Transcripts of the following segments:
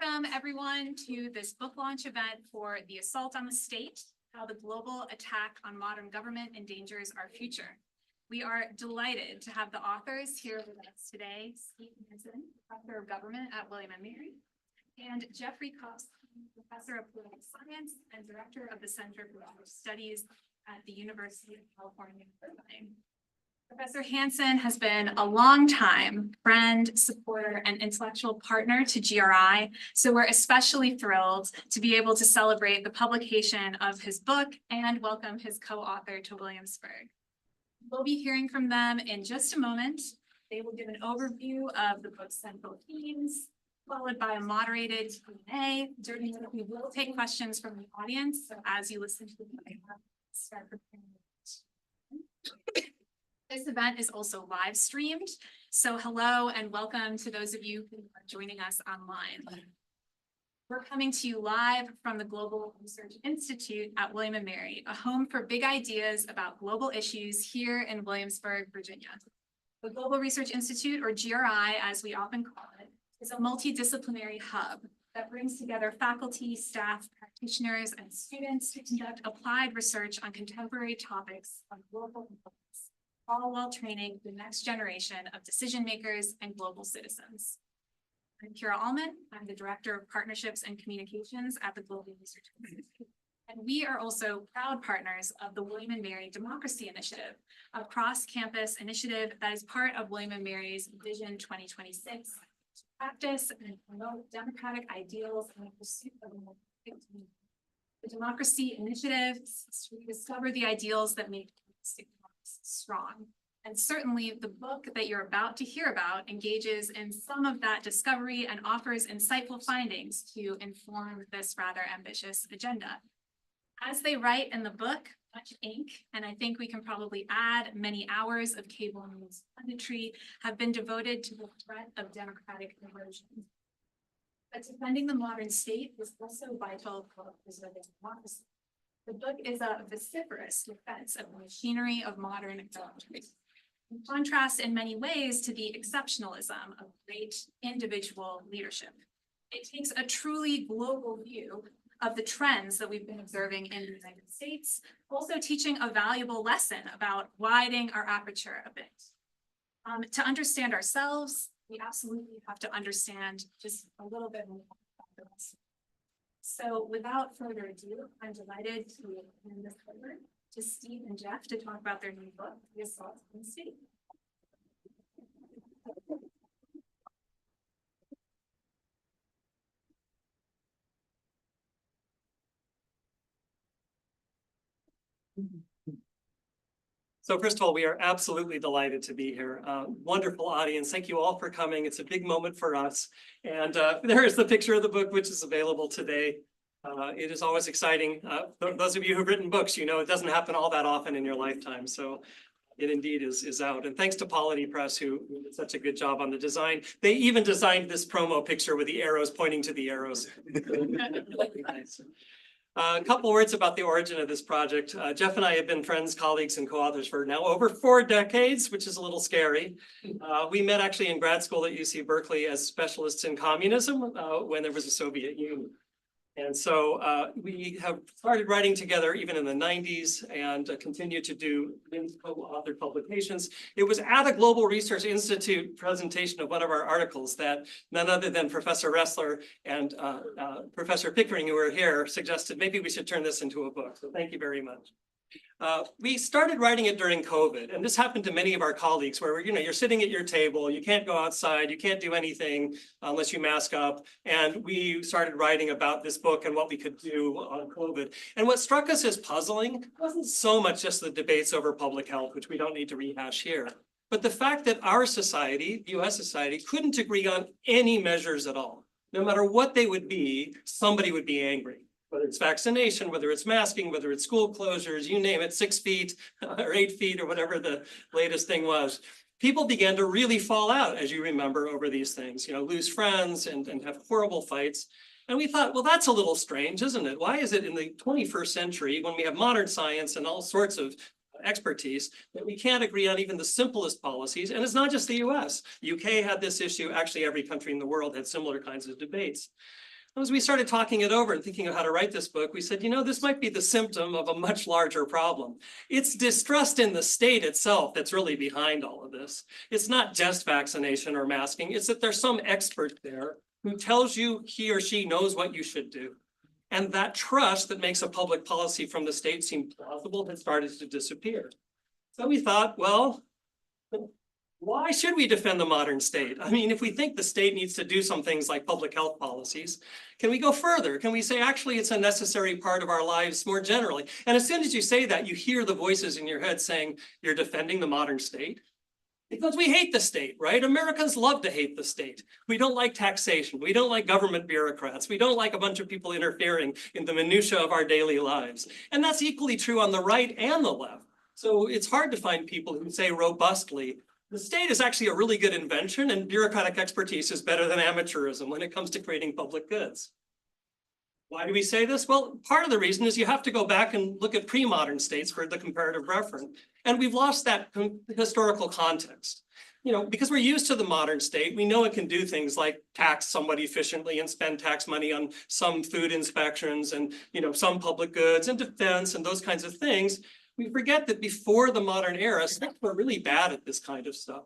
Welcome everyone to this book launch event for The Assault on the State, How the Global Attack on Modern Government Endangers Our Future. We are delighted to have the authors here with us today, Steve Hanson, Professor of Government at William & Mary, and Jeffrey Kopstein, Professor of Political Science and Director of the Center for Public Studies at the University of California, Irvine. Professor Hanson has been a long-time friend, supporter, and intellectual partner to GRI, so we're especially thrilled to be able to celebrate the publication of his book and welcome his co-author to Williamsburg. We'll be hearing from them in just a moment. They will give an overview of the book's central themes, followed by a moderated Q&A, during which we will take questions from the audience. So as you listen to the book, start preparing. This event is also live streamed, so hello and welcome to those of you who are joining us online. We're coming to you live from the Global Research Institute at William & Mary, a home for big ideas about global issues here in Williamsburg, Virginia. The Global Research Institute, or GRI as we often call it, is a multidisciplinary hub that brings together faculty, staff, practitioners, and students to conduct applied research on contemporary topics of global importance, all while training the next generation of decision makers and global citizens. I'm Kira Allman. I'm the Director of Partnerships and Communications at the Global Research Institute. And we are also proud partners of the William & Mary Democracy Initiative, a cross-campus initiative that is part of William & Mary's Vision 2026 to practice and promote democratic ideals in the pursuit of a more perfect community. The Democracy Initiative seeks to rediscover the ideals that make strong. And certainly the book that you're about to hear about engages in some of that discovery and offers insightful findings to inform this rather ambitious agenda. As they write in the book, much ink, and I think we can probably add many hours of cable news punditry, have been devoted to the threat of democratic erosion. But defending the modern state is also vital for preserving democracy. The book is a vociferous defense of the machinery of modern government, in contrast in many ways to the exceptionalism of great individual leadership. It takes a truly global view of the trends that we've been observing in the United States, also teaching a valuable lesson about widening our aperture a bit. To understand ourselves, we absolutely have to understand just a little bit more about the rest. So without further ado, I'm delighted to hand this over to Steve and Jeff to talk about their new book, The Assault on the State. So first of all, we are absolutely delighted to be here. Wonderful audience. Thank you all for coming. It's a big moment for us. And there is the picture of the book, which is available today. It is always exciting. Those of you who've written books, you know it doesn't happen all that often in your lifetime. So it indeed is out. And thanks to Polity Press, who did such a good job on the design. They even designed this promo picture with the arrows pointing to the arrows. Nice. A couple words about the origin of this project. Jeff and I have been friends, colleagues, and co-authors for now over 4 decades, which is a little scary. We met actually in grad school at UC Berkeley as specialists in communism when there was a Soviet Union. And so we have started writing together even in the 90s and continue to do co-authored publications. It was at a Global Research Institute presentation of one of our articles that none other than Professor Ressler and Professor Pickering, who are here, suggested maybe we should turn this into a book. So thank you very much. We started writing it during COVID, and this happened to many of our colleagues where, you're sitting at your table, you can't go outside, you can't do anything unless you mask up. And we started writing about this book and what we could do on COVID. And what struck us as puzzling wasn't so much just the debates over public health, which we don't need to rehash here, but the fact that our society, the US society, couldn't agree on any measures at all. No matter what they would be, somebody would be angry. Whether it's vaccination, whether it's masking, whether it's school closures, you name it, 6 feet or 8 feet or whatever the latest thing was. People began to really fall out, as you remember, over these things, lose friends and have horrible fights. And we thought, well, that's a little strange, isn't it? Why is it in the 21st century, when we have modern science and all sorts of expertise, that we can't agree on even the simplest policies? And it's not just the US. UK had this issue. Actually, every country in the world had similar kinds of debates. As we started talking it over and thinking of how to write this book, we said, this might be the symptom of a much larger problem. It's distrust in the state itself that's really behind all of this. It's not just vaccination or masking. It's that there's some expert there who tells you he or she knows what you should do. And that trust that makes a public policy from the state seem plausible has started to disappear. So we thought, well, why should we defend the modern state? I mean, if we think the state needs to do some things like public health policies, can we go further? Can we say, actually, it's a necessary part of our lives more generally? And as soon as you say that, you hear the voices in your head saying, you're defending the modern state? Because we hate the state, right? Americans love to hate the state. We don't like taxation. We don't like government bureaucrats. We don't like a bunch of people interfering in the minutia of our daily lives. And that's equally true on the right and the left. So it's hard to find people who say robustly, the state is actually a really good invention and bureaucratic expertise is better than amateurism when it comes to creating public goods. Why do we say this? Well, part of the reason is you have to go back and look at pre-modern states for the comparative reference. And we've lost that historical context. Because we're used to the modern state, we know it can do things like tax somebody efficiently and spend tax money on some food inspections and, some public goods and defense and those kinds of things. We forget that before the modern era, states were really bad at this kind of stuff.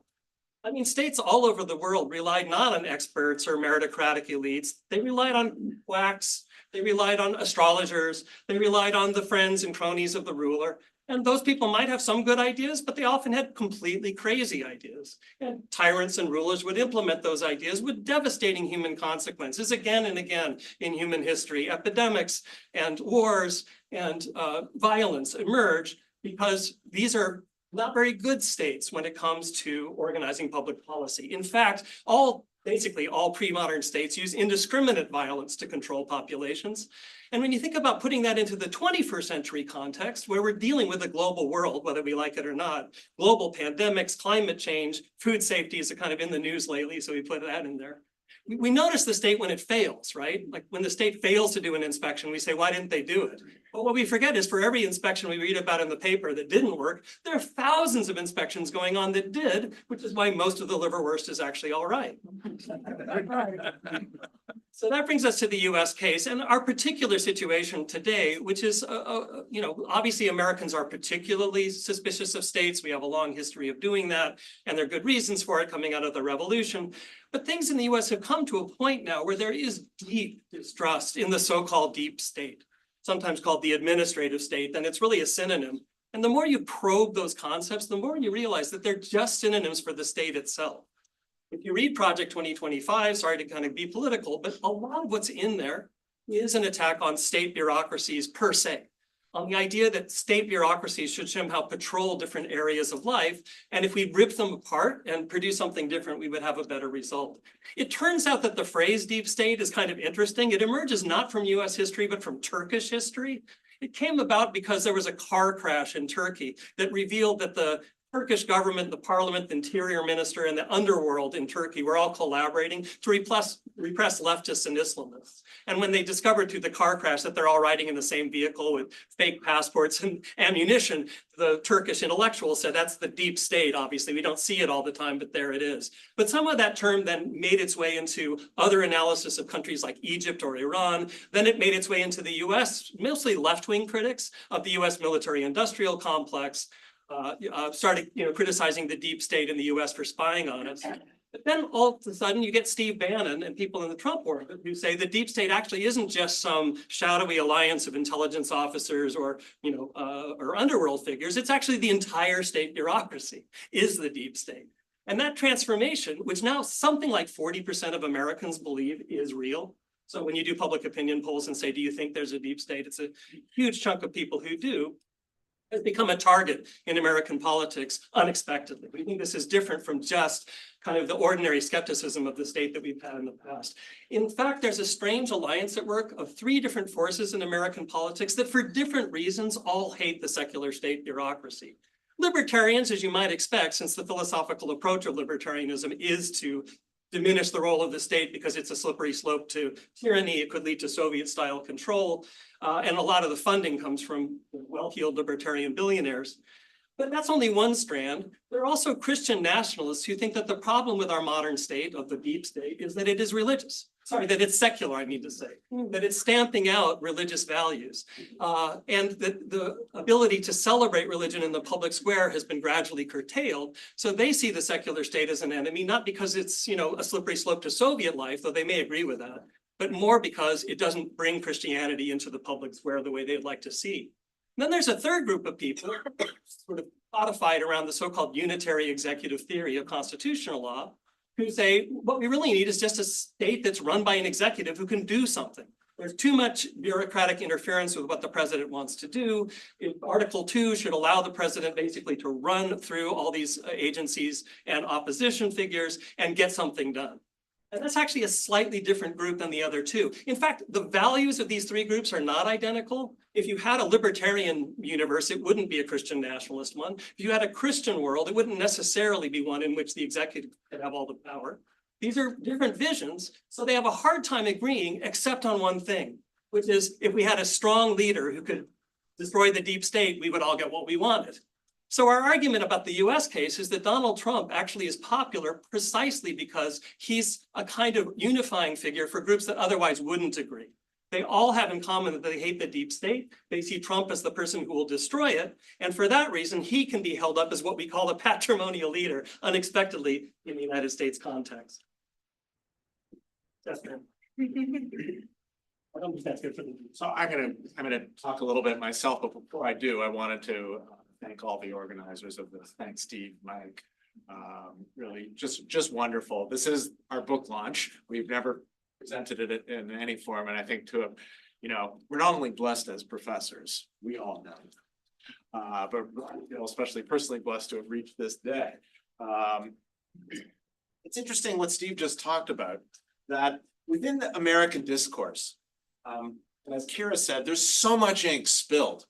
I mean, states all over the world relied not on experts or meritocratic elites. They relied on quacks. They relied on astrologers. They relied on the friends and cronies of the ruler. And those people might have some good ideas, but they often had completely crazy ideas. And tyrants and rulers would implement those ideas with devastating human consequences again and again in human history. Epidemics and wars and violence emerge because these are not very good states when it comes to organizing public policy. In fact, basically all pre-modern states use indiscriminate violence to control populations. And when you think about putting that into the 21st century context, where we're dealing with a global world, whether we like it or not, global pandemics, climate change, food safety is kind of in the news lately, so we put that in there. We notice the state when it fails, right? Like when the state fails to do an inspection, we say, why didn't they do it? But what we forget is for every inspection we read about in the paper that didn't work, there are thousands of inspections going on that did, which is why most of the liverwurst is actually all right. So that brings us to the US case and our particular situation today, which is, obviously Americans are particularly suspicious of states. We have a long history of doing that, and there are good reasons for it coming out of the revolution. But things in the US have come to a point now where there is deep distrust in the so-called deep state, sometimes called the administrative state, and it's really a synonym. And the more you probe those concepts, the more you realize that they're just synonyms for the state itself. If you read Project 2025, sorry to kind of be political, but a lot of what's in there is an attack on state bureaucracies per se, on the idea that state bureaucracies should somehow patrol different areas of life. And if we rip them apart and produce something different, we would have a better result. It turns out that the phrase deep state is kind of interesting. It emerges not from US history, but from Turkish history. It came about because there was a car crash in Turkey that revealed that the Turkish government, the parliament, the interior minister, and the underworld in Turkey were all collaborating to repress leftists and Islamists. And when they discovered through the car crash that they're all riding in the same vehicle with fake passports and ammunition, the Turkish intellectuals said, that's the deep state, obviously. We don't see it all the time, but there it is. But some of that term then made its way into other analysis of countries like Egypt or Iran. Then it made its way into the US, mostly left-wing critics of the US military-industrial complex, started criticizing the deep state in the US for spying on us. But then all of a sudden you get Steve Bannon and people in the Trump orbit who say the deep state actually isn't just some shadowy alliance of intelligence officers or underworld figures. It's actually the entire state bureaucracy is the deep state. And that transformation, which now something like 40% of Americans believe is real. So when you do public opinion polls and say, do you think there's a deep state? It's a huge chunk of people who do. Has become a target in American politics unexpectedly. We think this is different from just kind of the ordinary skepticism of the state that we've had in the past. In fact, there's a strange alliance at work of three different forces in American politics that for different reasons all hate the secular state bureaucracy. Libertarians, as you might expect, since the philosophical approach of libertarianism is to diminish the role of the state because it's a slippery slope to tyranny. It could lead to Soviet-style control. And a lot of the funding comes from well-heeled libertarian billionaires. But that's only one strand. There are also Christian nationalists who think that the problem with our modern state, of the deep state, is that it is religious. that it's secular, I need to say, that it's stamping out religious values. And that the ability to celebrate religion in the public square has been gradually curtailed. So they see the secular state as an enemy, not because it's, a slippery slope to Soviet life, though they may agree with that, but more because it doesn't bring Christianity into the public square the way they'd like to see. And then there's a third group of people, sort of codified around the so-called unitary executive theory of constitutional law, who say what we really need is just a state that's run by an executive who can do something. There's too much bureaucratic interference with what the president wants to do. Article 2 should allow the president basically to run through all these agencies and opposition figures and get something done. And that's actually a slightly different group than the other two. In fact, the values of these three groups are not identical. If you had a libertarian universe, it wouldn't be a Christian nationalist one. If you had a Christian world, it wouldn't necessarily be one in which the executive could have all the power. These are different visions, so they have a hard time agreeing except on one thing, which is if we had a strong leader who could destroy the deep state, we would all get what we wanted. So our argument about the US case is that Donald Trump actually is popular precisely because he's a kind of unifying figure for groups that otherwise wouldn't agree. They all have in common that they hate the deep state. They see Trump as the person who will destroy it. And for that reason, he can be held up as what we call a patrimonial leader, unexpectedly in the United States context. That's good. I don't think that's good for the. So I'm gonna talk a little bit myself, but before I do, I wanted to thank all the organizers of this. Thanks, Steve, Mike. Really just wonderful. This is our book launch. We've never presented it in any form, and I think we're not only blessed as professors, we all know, but especially personally blessed to have reached this day. It's interesting what Steve just talked about, that within the American discourse, and as Kira said, there's so much ink spilled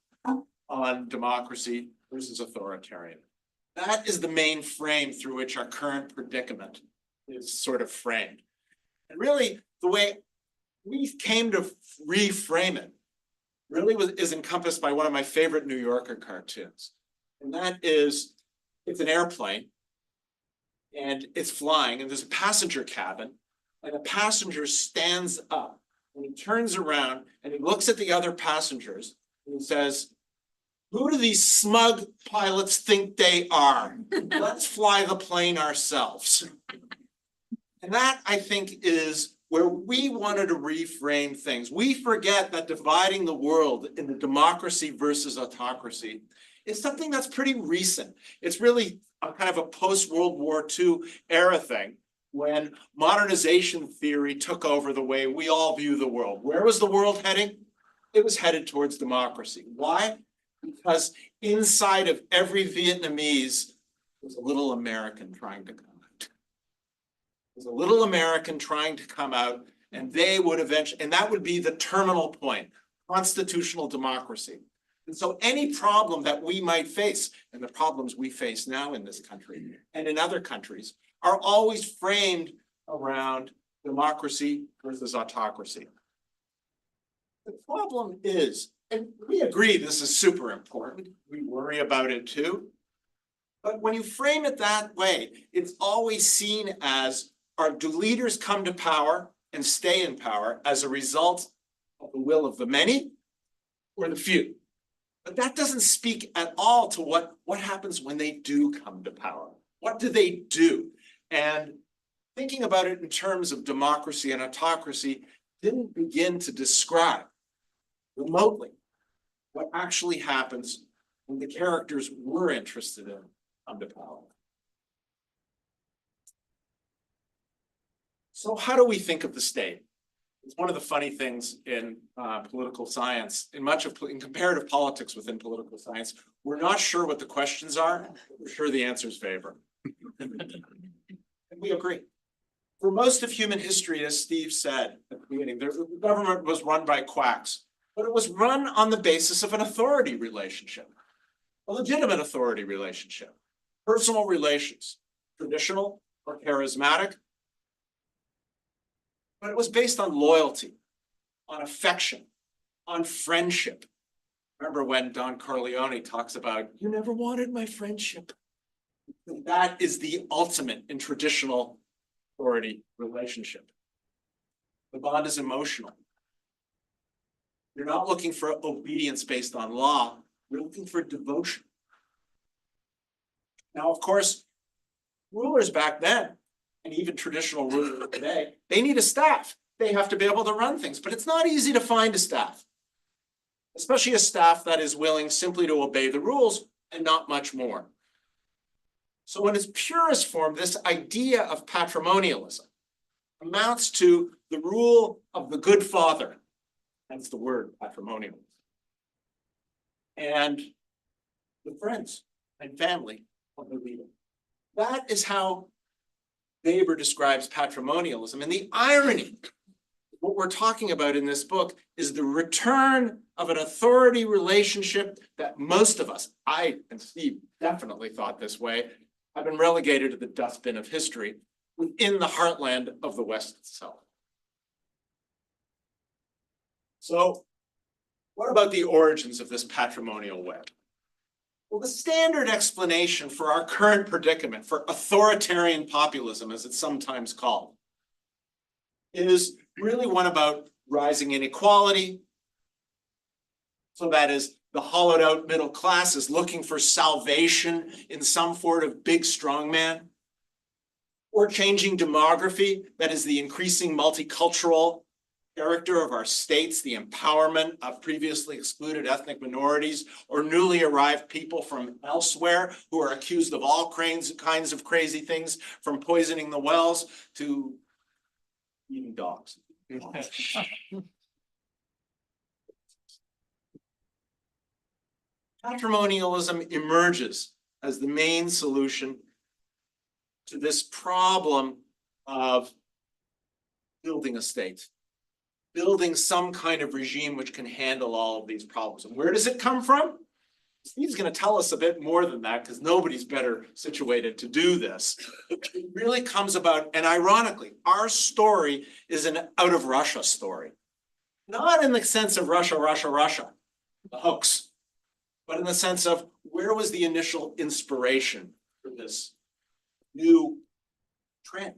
on democracy versus authoritarian. That is the main frame through which our current predicament is sort of framed. And really, the way we came to reframe it really is encompassed by one of my favorite New Yorker cartoons. And that is, it's an airplane and it's flying and there's a passenger cabin and a passenger stands up and he turns around and he looks at the other passengers and he says, "Who do these smug pilots think they are? Let's fly the plane ourselves." And that, I think, is where we wanted to reframe things. We forget that dividing the world into democracy versus autocracy is something that's pretty recent. It's really a kind of a post-World War II era thing, when modernization theory took over the way we all view the world. Where was the world heading? It was headed towards democracy. Why? Because inside of every Vietnamese was a little American trying to come out. There's a little American trying to come out, and they would eventually, and that would be the terminal point, constitutional democracy. And so any problem that we might face, and the problems we face now in this country and in other countries, are always framed around democracy versus autocracy. The problem is, and we agree this is super important, we worry about it too, but when you frame it that way, it's always seen as, do leaders come to power and stay in power as a result of the will of the many or the few? But that doesn't speak at all to what happens when they do come to power. What do they do? And thinking about it in terms of democracy and autocracy didn't begin to describe remotely what actually happens when the characters we're interested in come to power. So how do we think of the state? It's one of the funny things in political science, in comparative politics within political science, we're not sure what the questions are, but we're sure the answers favor. And we agree. For most of human history, as Steve said at the beginning, the government was run by quacks, but it was run on the basis of an authority relationship, a legitimate authority relationship, personal relations, traditional or charismatic, but it was based on loyalty, on affection, on friendship. Remember when Don Corleone talks about, "You never wanted my friendship." That is the ultimate in traditional authority relationship. The bond is emotional. You're not looking for obedience based on law. You're looking for devotion. Now, of course, rulers back then, and even traditional rulers today, they need a staff. They have to be able to run things, but it's not easy to find a staff, especially a staff that is willing simply to obey the rules and not much more. So in its purest form, this idea of patrimonialism amounts to the rule of the good father. That's the word, patrimonial. And the friends and family of the leader. That is how Weber describes patrimonialism. And the irony, what we're talking about in this book, is the return of an authority relationship that most of us, I and Steve definitely thought this way, have been relegated to the dustbin of history within the heartland of the West itself. So, what about the origins of this patrimonial web? Well, the standard explanation for our current predicament, for authoritarian populism, as it's sometimes called, is really one about rising inequality. So that is, the hollowed out middle class is looking for salvation in some sort of big strongman. Or changing demography, that is the increasing multicultural character of our states, the empowerment of previously excluded ethnic minorities or newly arrived people from elsewhere who are accused of all kinds of crazy things, from poisoning the wells to eating dogs. Patrimonialism emerges as the main solution to this problem of building a state, building some kind of regime which can handle all of these problems. And where does it come from? Steve's going to tell us a bit more than that because nobody's better situated to do this. It really comes about, and ironically, our story is an out of Russia story. Not in the sense of Russia, the hoax, but in the sense of where was the initial inspiration for this new trend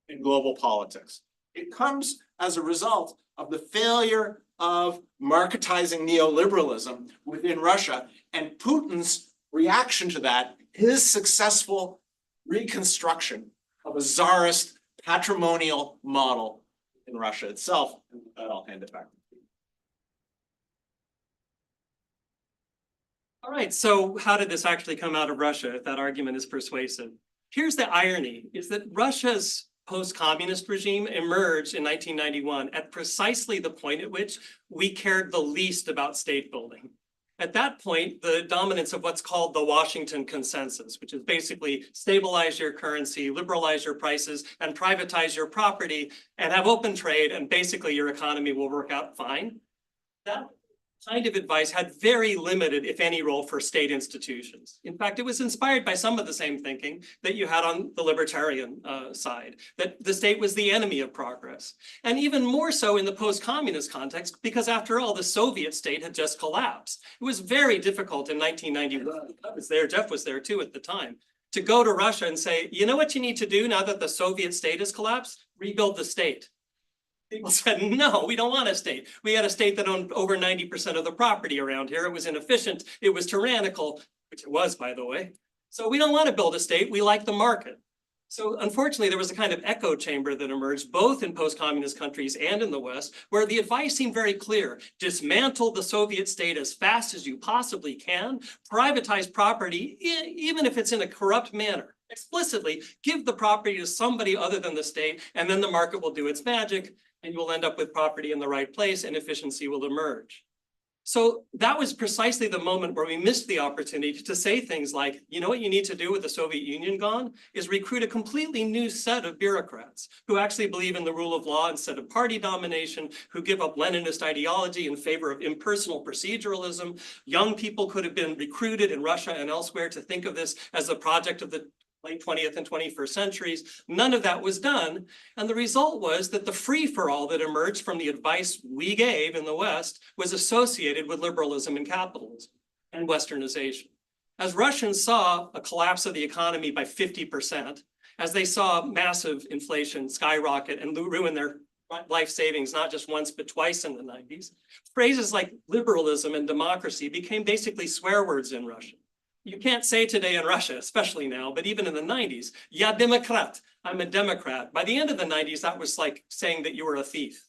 in global politics? It comes as a result of the failure of marketizing neoliberalism within Russia and Putin's reaction to that, his successful reconstruction of a czarist patrimonial model in Russia itself. And with that, I'll hand it back to you. All right, so how did this actually come out of Russia, if that argument is persuasive? Here's the irony, is that Russia's post-communist regime emerged in 1991 at precisely the point at which we cared the least about state building. At that point, the dominance of what's called the Washington Consensus, which is basically stabilize your currency, liberalize your prices, and privatize your property, and have open trade, and basically your economy will work out fine. That kind of advice had very limited, if any, role for state institutions. In fact, it was inspired by some of the same thinking that you had on the libertarian side, that the state was the enemy of progress. And even more so in the post-communist context, because after all, the Soviet state had just collapsed. It was very difficult in 1991. I was there, Jeff was there too at the time, to go to Russia and say, you know what you need to do now that the Soviet state has collapsed? Rebuild the state. People said, no, we don't want a state. We had a state that owned over 90% of the property around here. It was inefficient. It was tyrannical, which it was, by the way. So we don't want to build a state. We like the market. So unfortunately, there was a kind of echo chamber that emerged both in post-communist countries and in the West, where the advice seemed very clear. Dismantle the Soviet state as fast as you possibly can. Privatize property, even if it's in a corrupt manner. Explicitly give the property to somebody other than the state, and then the market will do its magic. And you will end up with property in the right place and efficiency will emerge. So that was precisely the moment where we missed the opportunity to say things like, you know what you need to do with the Soviet Union gone is recruit a completely new set of bureaucrats who actually believe in the rule of law instead of party domination, who give up Leninist ideology in favor of impersonal proceduralism. Young people could have been recruited in Russia and elsewhere to think of this as the project of the late 20th and 21st centuries. None of that was done. And the result was that the free-for-all that emerged from the advice we gave in the West was associated with liberalism and capitalism and Westernization. As Russians saw a collapse of the economy by 50%, as they saw massive inflation skyrocket and ruin their life savings, not just once, but twice in the 90s. Phrases like liberalism and democracy became basically swear words in Russian. You can't say today in Russia, especially now, but even in the 90s, "Ya Demokrat," I'm a Democrat. By the end of the 90s, that was like saying that you were a thief.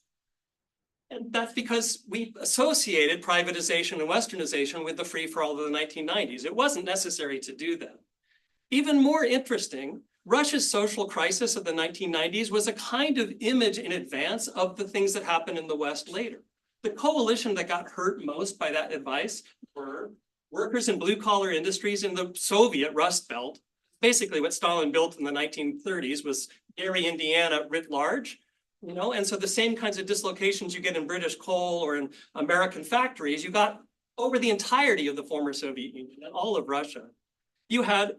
And that's because we associated privatization and westernization with the free for all of the 1990s. It wasn't necessary to do that. Even more interesting, Russia's social crisis of the 1990s was a kind of image in advance of the things that happened in the West later. The coalition that got hurt most by that advice were workers in blue-collar industries in the Soviet Rust Belt. Basically, what Stalin built in the 1930s was Gary, Indiana writ large. And so the same kinds of dislocations you get in British coal or in American factories, you got over the entirety of the former Soviet Union and all of Russia. You had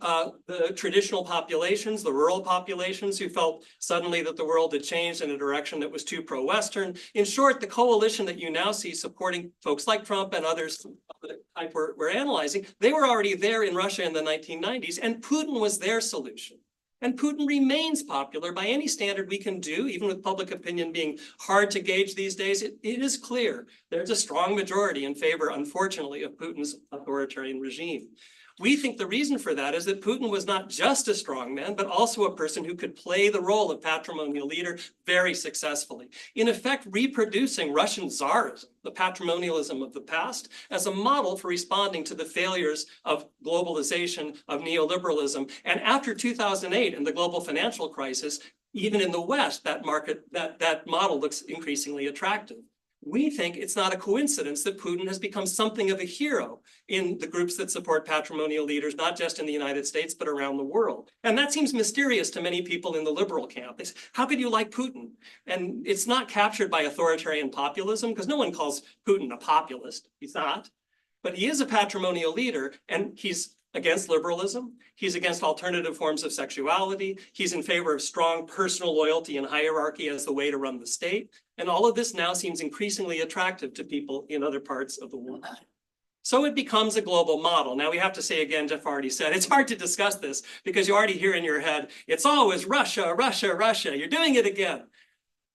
the traditional populations, the rural populations who felt suddenly that the world had changed in a direction that was too pro-Western. In short, the coalition that you now see supporting folks like Trump and others like we're analyzing, they were already there in Russia in the 1990s, and Putin was their solution. And Putin remains popular by any standard we can do, even with public opinion being hard to gauge these days. It is clear there's a strong majority in favor, unfortunately, of Putin's authoritarian regime. We think the reason for that is that Putin was not just a strong man, but also a person who could play the role of patrimonial leader very successfully, in effect reproducing Russian Tsarism, the patrimonialism of the past, as a model for responding to the failures of globalization, of neoliberalism. And after 2008 and the global financial crisis, even in the West, that model looks increasingly attractive. We think it's not a coincidence that Putin has become something of a hero in the groups that support patrimonial leaders, not just in the United States, but around the world. And that seems mysterious to many people in the liberal camp. They say, how could you like Putin? And it's not captured by authoritarian populism, because no one calls Putin a populist. He's not. But he is a patrimonial leader, and he's against liberalism. He's against alternative forms of sexuality. He's in favor of strong personal loyalty and hierarchy as the way to run the state. And all of this now seems increasingly attractive to people in other parts of the world. So it becomes a global model. Now we have to say again, Jeff already said, it's hard to discuss this because you already hear in your head, it's always Russia, Russia, Russia. You're doing it again.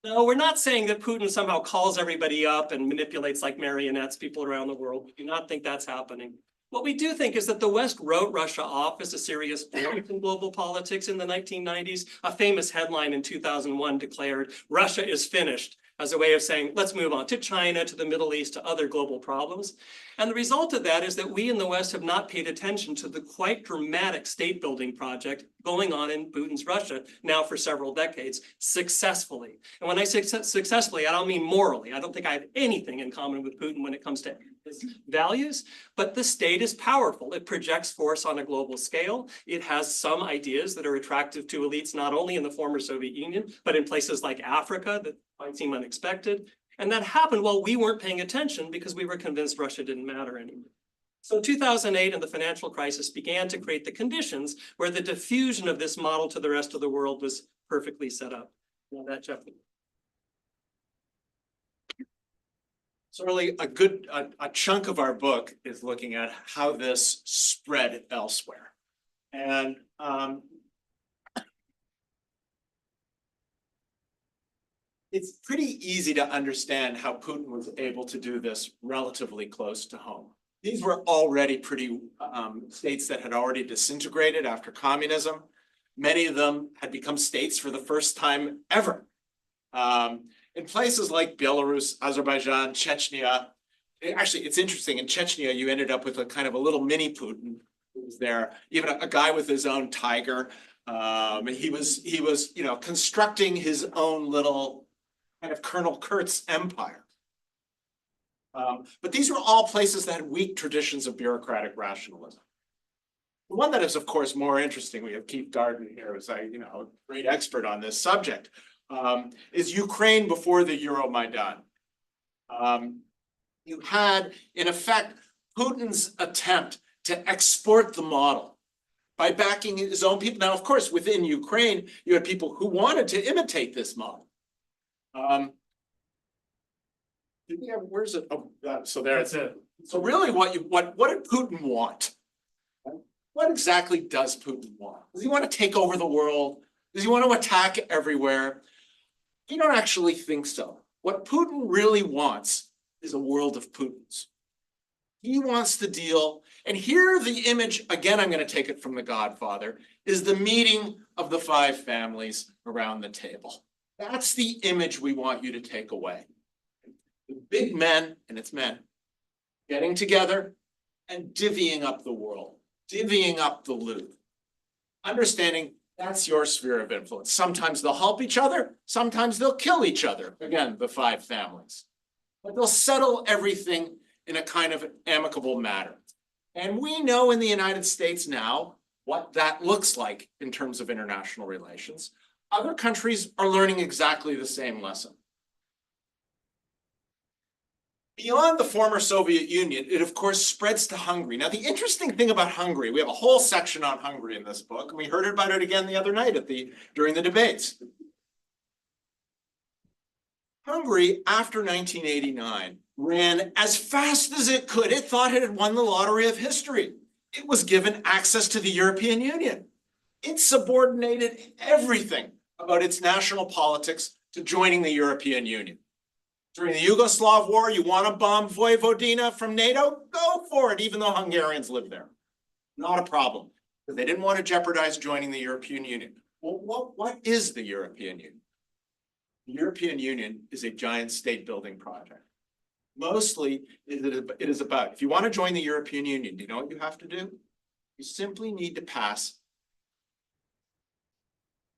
No, we're not saying that Putin somehow calls everybody up and manipulates like marionettes people around the world. We do not think that's happening. What we do think is that the West wrote Russia off as a serious force in global politics in the 1990s. A famous headline in 2001 declared, "Russia is finished," as a way of saying, let's move on to China, to the Middle East, to other global problems. And the result of that is that we in the West have not paid attention to the quite dramatic state building project going on in Putin's Russia now for several decades, successfully. And when I say successfully, I don't mean morally. I don't think I have anything in common with Putin when it comes to his values, but the state is powerful. It projects force on a global scale. It has some ideas that are attractive to elites, not only in the former Soviet Union, but in places like Africa that might seem unexpected. And that happened while we weren't paying attention because we were convinced Russia didn't matter anymore. So 2008 and the financial crisis began to create the conditions where the diffusion of this model to the rest of the world was perfectly set up. Now that, Jeff. So really a chunk of our book is looking at how this spread elsewhere. And it's pretty easy to understand how Putin was able to do this relatively close to home. These were already pretty states that had already disintegrated after communism. Many of them had become states for the first time ever. In places like Belarus, Azerbaijan, Chechnya, actually, it's interesting. In Chechnya, you ended up with a kind of a little mini Putin who was there, even a guy with his own tiger. He was, constructing his own little kind of Colonel Kurtz empire. But these were all places that had weak traditions of bureaucratic rationalism. The one that is, of course, more interesting, we have Keith Darden here, who's a great expert on this subject, is Ukraine before the Euromaidan. You had, in effect, Putin's attempt to export the model by backing his own people. Now, of course, within Ukraine, you had people who wanted to imitate this model. Where's it? Oh, so there. That's it. So really, what did Putin want? What exactly does Putin want? Does he want to take over the world? Does he want to attack everywhere? I don't actually think so. What Putin really wants is a world of Putins. He wants to deal, and here the image, again, I'm going to take it from The Godfather, is the meeting of the five families around the table. That's the image we want you to take away. The big men, and it's men, getting together and divvying up the world, divvying up the loot. Understanding that's your sphere of influence. Sometimes they'll help each other, sometimes they'll kill each other. Again, the five families. But they'll settle everything in a kind of amicable manner. And we know in the United States now what that looks like in terms of international relations. Other countries are learning exactly the same lesson. Beyond the former Soviet Union, it of course spreads to Hungary. Now, the interesting thing about Hungary, we have a whole section on Hungary in this book, and we heard about it again the other night during the debates. Hungary, after 1989, ran as fast as it could. It thought it had won the lottery of history. It was given access to the European Union. It subordinated everything about its national politics to joining the European Union. During the Yugoslav war, you want to bomb Vojvodina from NATO? Go for it, even though Hungarians live there. Not a problem, because they didn't want to jeopardize joining the European Union. Well, what is the European Union? The European Union is a giant state building project. Mostly, it is about, if you want to join the European Union, do you know what you have to do? You simply need to pass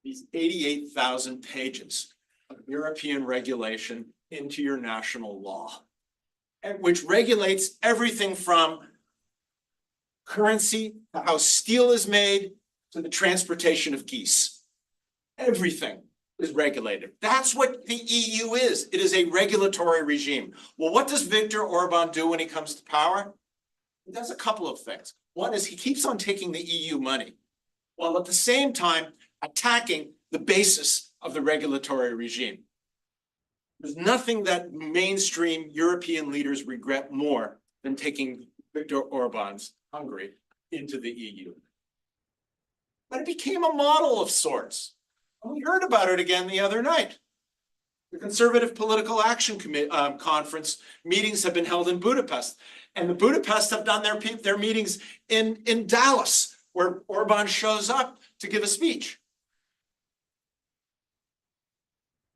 these 88,000 pages of European regulation into your national law, which regulates everything from currency to how steel is made to the transportation of geese. Everything is regulated. That's what the EU is. It is a regulatory regime. Well, what does Viktor Orban do when he comes to power? He does a couple of things. One is he keeps on taking the EU money, while at the same time attacking the basis of the regulatory regime. There's nothing that mainstream European leaders regret more than taking Viktor Orban's Hungary into the EU. But it became a model of sorts. And we heard about it again the other night. The Conservative Political Action Conference meetings have been held in Budapest. And the Budapest have done their meetings in Dallas, where Orban shows up to give a speech.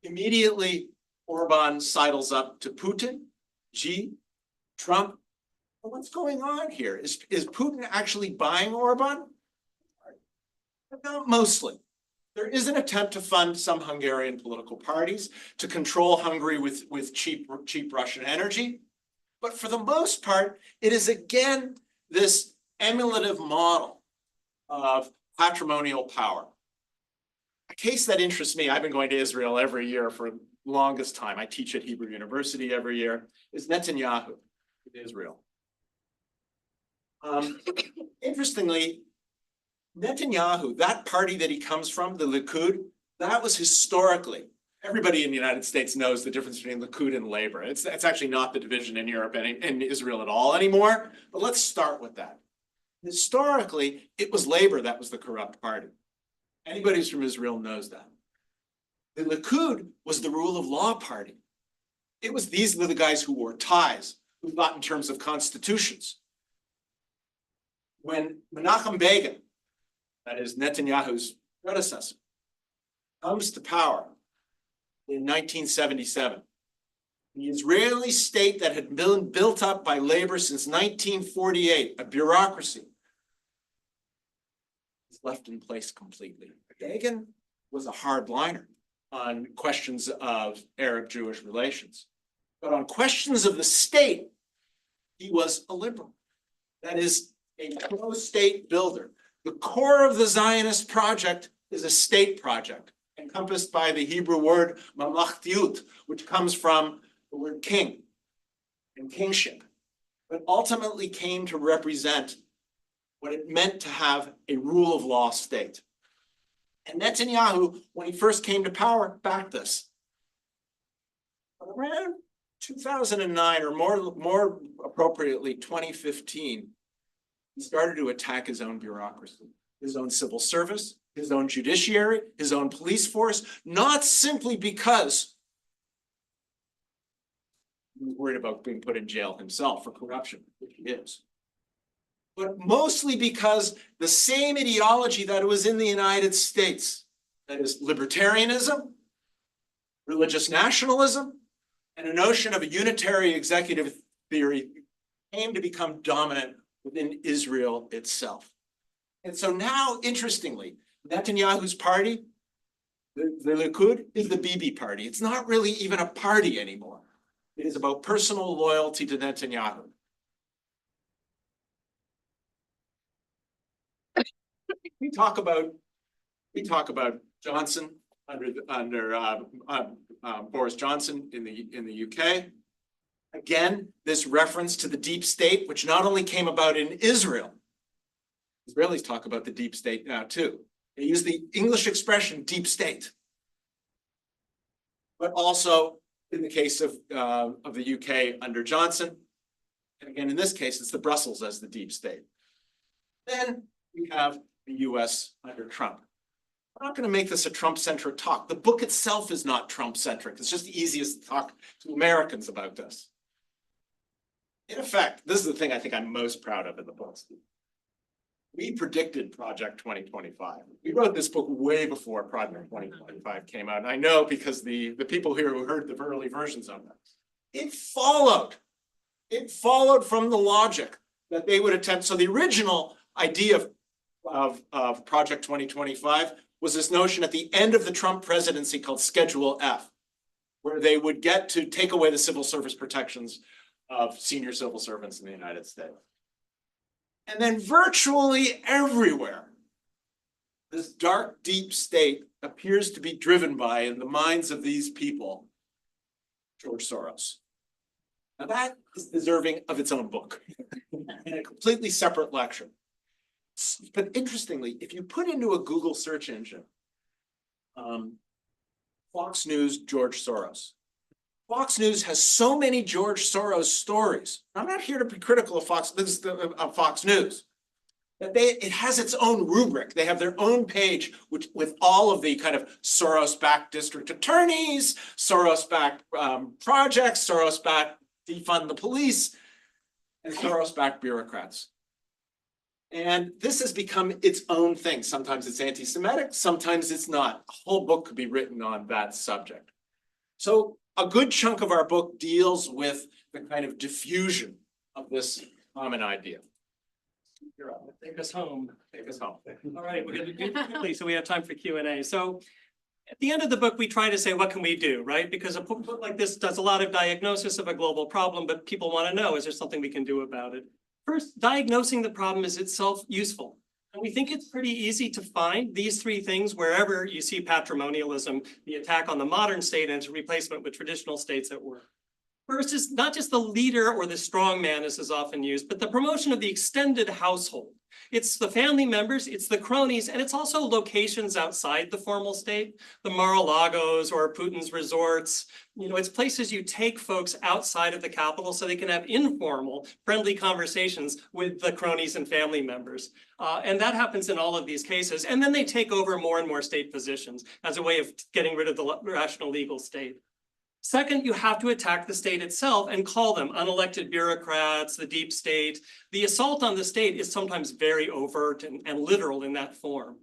Immediately, Orban sidles up to Putin, Xi, Trump. What's going on here? Is Putin actually buying Orban? No, mostly. There is an attempt to fund some Hungarian political parties, to control Hungary with cheap Russian energy. But for the most part, it is again this emulative model of patrimonial power. A case that interests me, I've been going to Israel every year for the longest time. I teach at Hebrew University every year, is Netanyahu in Israel. Interestingly, Netanyahu, that party that he comes from, the Likud, that was historically, everybody in the United States knows the difference between Likud and Labor. It's actually not the division in Europe and in Israel at all anymore, but let's start with that. Historically, it was Labor that was the corrupt party. Anybody who's from Israel knows that. The Likud was the rule of law party. These were the guys who wore ties, who thought in terms of constitutions. When Menachem Begin, that is Netanyahu's predecessor, comes to power in 1977, the Israeli state that had been built up by labor since 1948, a bureaucracy, is left in place completely. Begin was a hardliner on questions of Arab-Jewish relations. But on questions of the state, he was a liberal. That is a pro-state builder. The core of the Zionist project is a state project, encompassed by the Hebrew word mamlachtiyut, which comes from the word king and kingship, but ultimately came to represent what it meant to have a rule of law state. And Netanyahu, when he first came to power, backed this. But around 2009, or more appropriately, 2015, he started to attack his own bureaucracy, his own civil service, his own judiciary, his own police force, not simply because he was worried about being put in jail himself for corruption, which he is, but mostly because the same ideology that was in the United States, that is libertarianism, religious nationalism, and a notion of a unitary executive theory came to become dominant within Israel itself. And so now, interestingly, Netanyahu's party, the Likud, is the Bibi party. It's not really even a party anymore. It is about personal loyalty to Netanyahu. We talk about Johnson under Boris Johnson in the UK. Again, this reference to the deep state, which not only came about in Israel. Israelis talk about the deep state now too. They use the English expression deep state, but also in the case of the UK under Johnson, and again in this case it's the Brussels as the deep state. Then we have the US under Trump. I'm not going to make this a Trump-centric talk. The book itself is not Trump-centric. It's just the easiest to talk to Americans about this. In effect, this is the thing I think I'm most proud of in the book. We predicted Project 2025. We wrote this book way before Project 2025 came out. And I know because the people here who heard the early versions of it, it followed from the logic that they would attempt. So the original idea of Project 2025 was this notion at the end of the Trump presidency called Schedule F, where they would get to take away the civil service protections of senior civil servants in the United States. And then virtually everywhere, this dark, deep state appears to be driven by, in the minds of these people, George Soros. Now that is deserving of its own book and a completely separate lecture. But interestingly, if you put into a Google search engine, Fox News, George Soros. Fox News has so many George Soros stories. I'm not here to be critical of Fox News. That it has its own rubric. They have their own page with all of the kind of Soros-backed district attorneys, Soros-backed projects, Soros-backed defund the police, and Soros-backed bureaucrats. And this has become its own thing. Sometimes it's anti-Semitic, sometimes it's not. A whole book could be written on that subject. So a good chunk of our book deals with the kind of diffusion of this common idea. You're up. Take us home. Take us home. All right, we're going to do it quickly so we have time for Q&A. So at the end of the book, we try to say, what can we do, right? Because a book like this does a lot of diagnosis of a global problem, but people want to know, is there something we can do about it? First, diagnosing the problem is itself useful. And we think it's pretty easy to find these three things wherever you see patrimonialism, the attack on the modern state and its replacement with traditional states at work. First is not just the leader or the strong man, as is often used, but the promotion of the extended household. It's the family members, it's the cronies, and it's also locations outside the formal state, the Mar-a-Lagos or Putin's resorts. You know, it's places you take folks outside of the capital so they can have informal, friendly conversations with the cronies and family members. And that happens in all of these cases. And then they take over more and more state positions as a way of getting rid of the rational legal state. Second, you have to attack the state itself and call them unelected bureaucrats, the deep state. The assault on the state is sometimes very overt and literal in that form.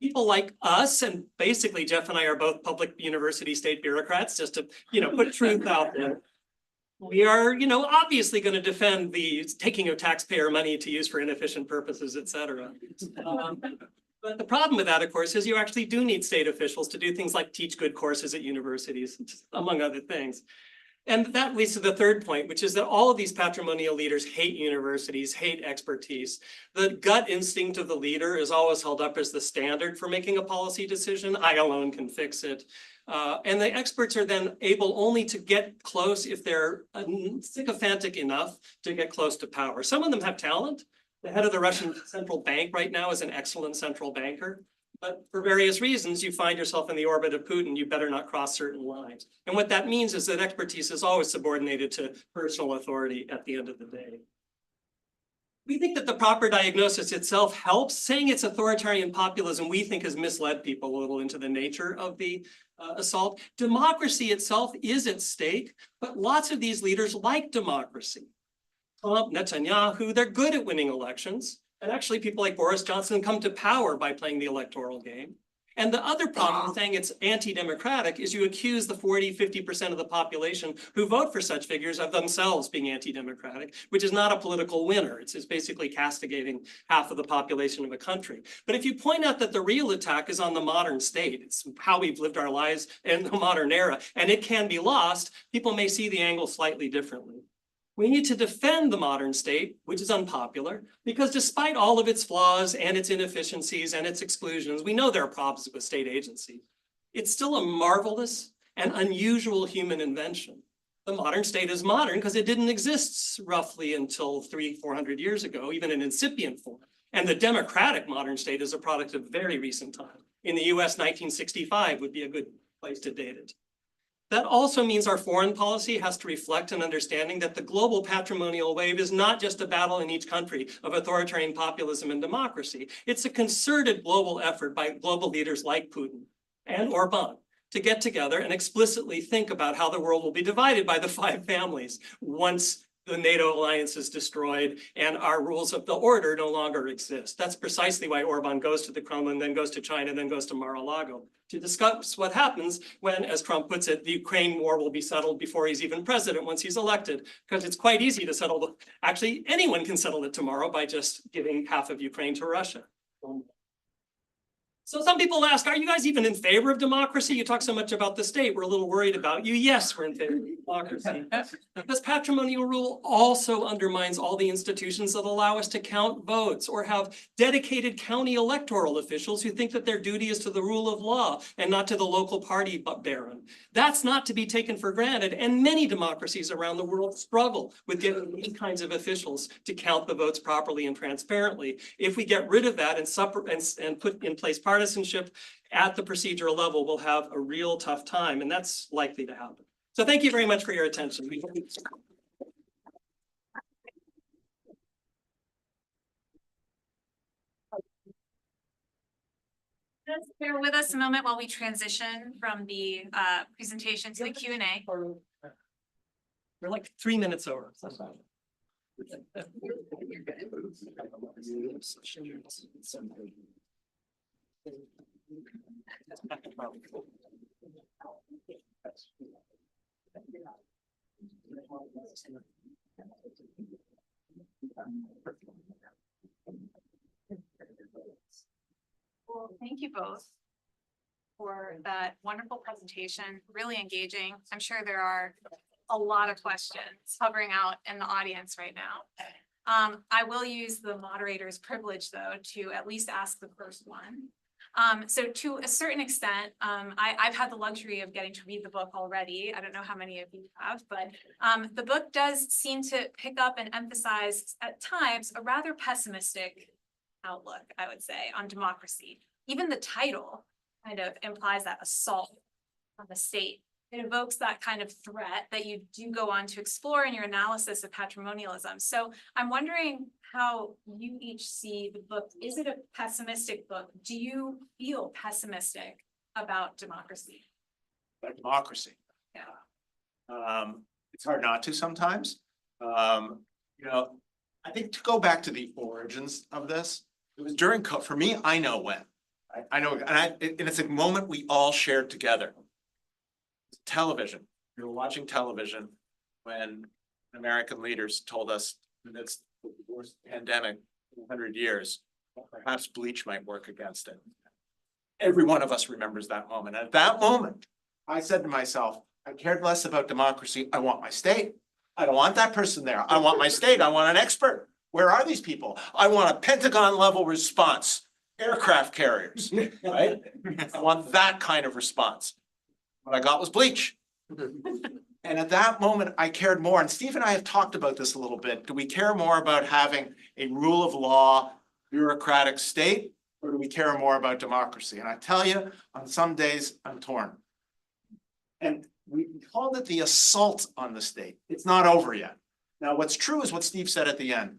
People like us, and basically Jeff and I are both public university state bureaucrats, just to, put truth out there. We are, obviously going to defend the taking of taxpayer money to use for inefficient purposes, et cetera. But the problem with that, of course, is you actually do need state officials to do things like teach good courses at universities, among other things. And that leads to the third point, which is that all of these patrimonial leaders hate universities, hate expertise. The gut instinct of the leader is always held up as the standard for making a policy decision. I alone can fix it. And the experts are then able only to get close if they're sycophantic enough to get close to power. Some of them have talent. The head of the Russian central bank right now is an excellent central banker. But for various reasons, you find yourself in the orbit of Putin, you better not cross certain lines. And what that means is that expertise is always subordinated to personal authority at the end of the day. We think that the proper diagnosis itself helps. Saying it's authoritarian populism, we think, has misled people a little into the nature of the assault. Democracy itself is at stake, but lots of these leaders like democracy. Trump, Netanyahu, they're good at winning elections. And actually, people like Boris Johnson come to power by playing the electoral game. And the other problem with saying it's anti-democratic is you accuse the 40–50% of the population who vote for such figures of themselves being anti-democratic, which is not a political winner. It's basically castigating half of the population of a country. But if you point out that the real attack is on the modern state, it's how we've lived our lives in the modern era, and it can be lost, people may see the angle slightly differently. We need to defend the modern state, which is unpopular, because despite all of its flaws and its inefficiencies and its exclusions, we know there are problems with state agency. It's still a marvelous and unusual human invention. The modern state is modern because it didn't exist roughly until 300–400 years ago, even in incipient form. And the democratic modern state is a product of very recent time. In the US, 1965 would be a good place to date it. That also means our foreign policy has to reflect an understanding that the global patrimonial wave is not just a battle in each country of authoritarian populism and democracy. It's a concerted global effort by global leaders like Putin and Orban to get together and explicitly think about how the world will be divided by the five families once the NATO alliance is destroyed and our rules of the order no longer exist. That's precisely why Orban goes to the Kremlin, then goes to China, then goes to Mar-a-Lago to discuss what happens when, as Trump puts it, the Ukraine war will be settled before he's even president once he's elected, because it's quite easy to settle. Actually, anyone can settle it tomorrow by just giving half of Ukraine to Russia. So some people ask, are you guys even in favor of democracy? You talk so much about the state, we're a little worried about you. Yes, we're in favor of democracy. Because patrimonial rule also undermines all the institutions that allow us to count votes or have dedicated county electoral officials who think that their duty is to the rule of law and not to the local party baron. That's not to be taken for granted. And many democracies around the world struggle with getting these kinds of officials to count the votes properly and transparently. If we get rid of that and put in place partisanship at the procedural level, we'll have a real tough time, and that's likely to happen. So thank you very much for your attention. Just bear with us a moment while we transition from the presentation to the Q&A. We're like 3 minutes over. Well, thank you both for that wonderful presentation, really engaging. I'm sure there are a lot of questions hovering out in the audience right now. I will use the moderator's privilege, though, to at least ask the first one. So to a certain extent, I've had the luxury of getting to read the book already. I don't know how many of you have, but the book does seem to pick up and emphasize at times a rather pessimistic outlook, I would say, on democracy. Even the title kind of implies that assault on the state. It evokes that kind of threat that you do go on to explore in your analysis of patrimonialism. So I'm wondering how you each see the book. Is it a pessimistic book? Do you feel pessimistic about democracy? About democracy. Yeah. It's hard not to sometimes. I think to go back to the origins of this, it was during for me, I know when. I know, and it's a moment we all shared together. Television. We were watching television when American leaders told us that it's the worst pandemic in 100 years. Perhaps bleach might work against it. Every one of us remembers that moment. And at that moment, I said to myself, I cared less about democracy. I want my state. I don't want that person there. I want my state. I want an expert. Where are these people? I want a Pentagon level response. Aircraft carriers, right? I want that kind of response. What I got was bleach. And at that moment, I cared more. And Steve and I have talked about this a little bit. Do we care more about having a rule of law, bureaucratic state, or do we care more about democracy? And I tell you, on some days, I'm torn. And we called it the assault on the state. It's not over yet. Now, what's true is what Steve said at the end.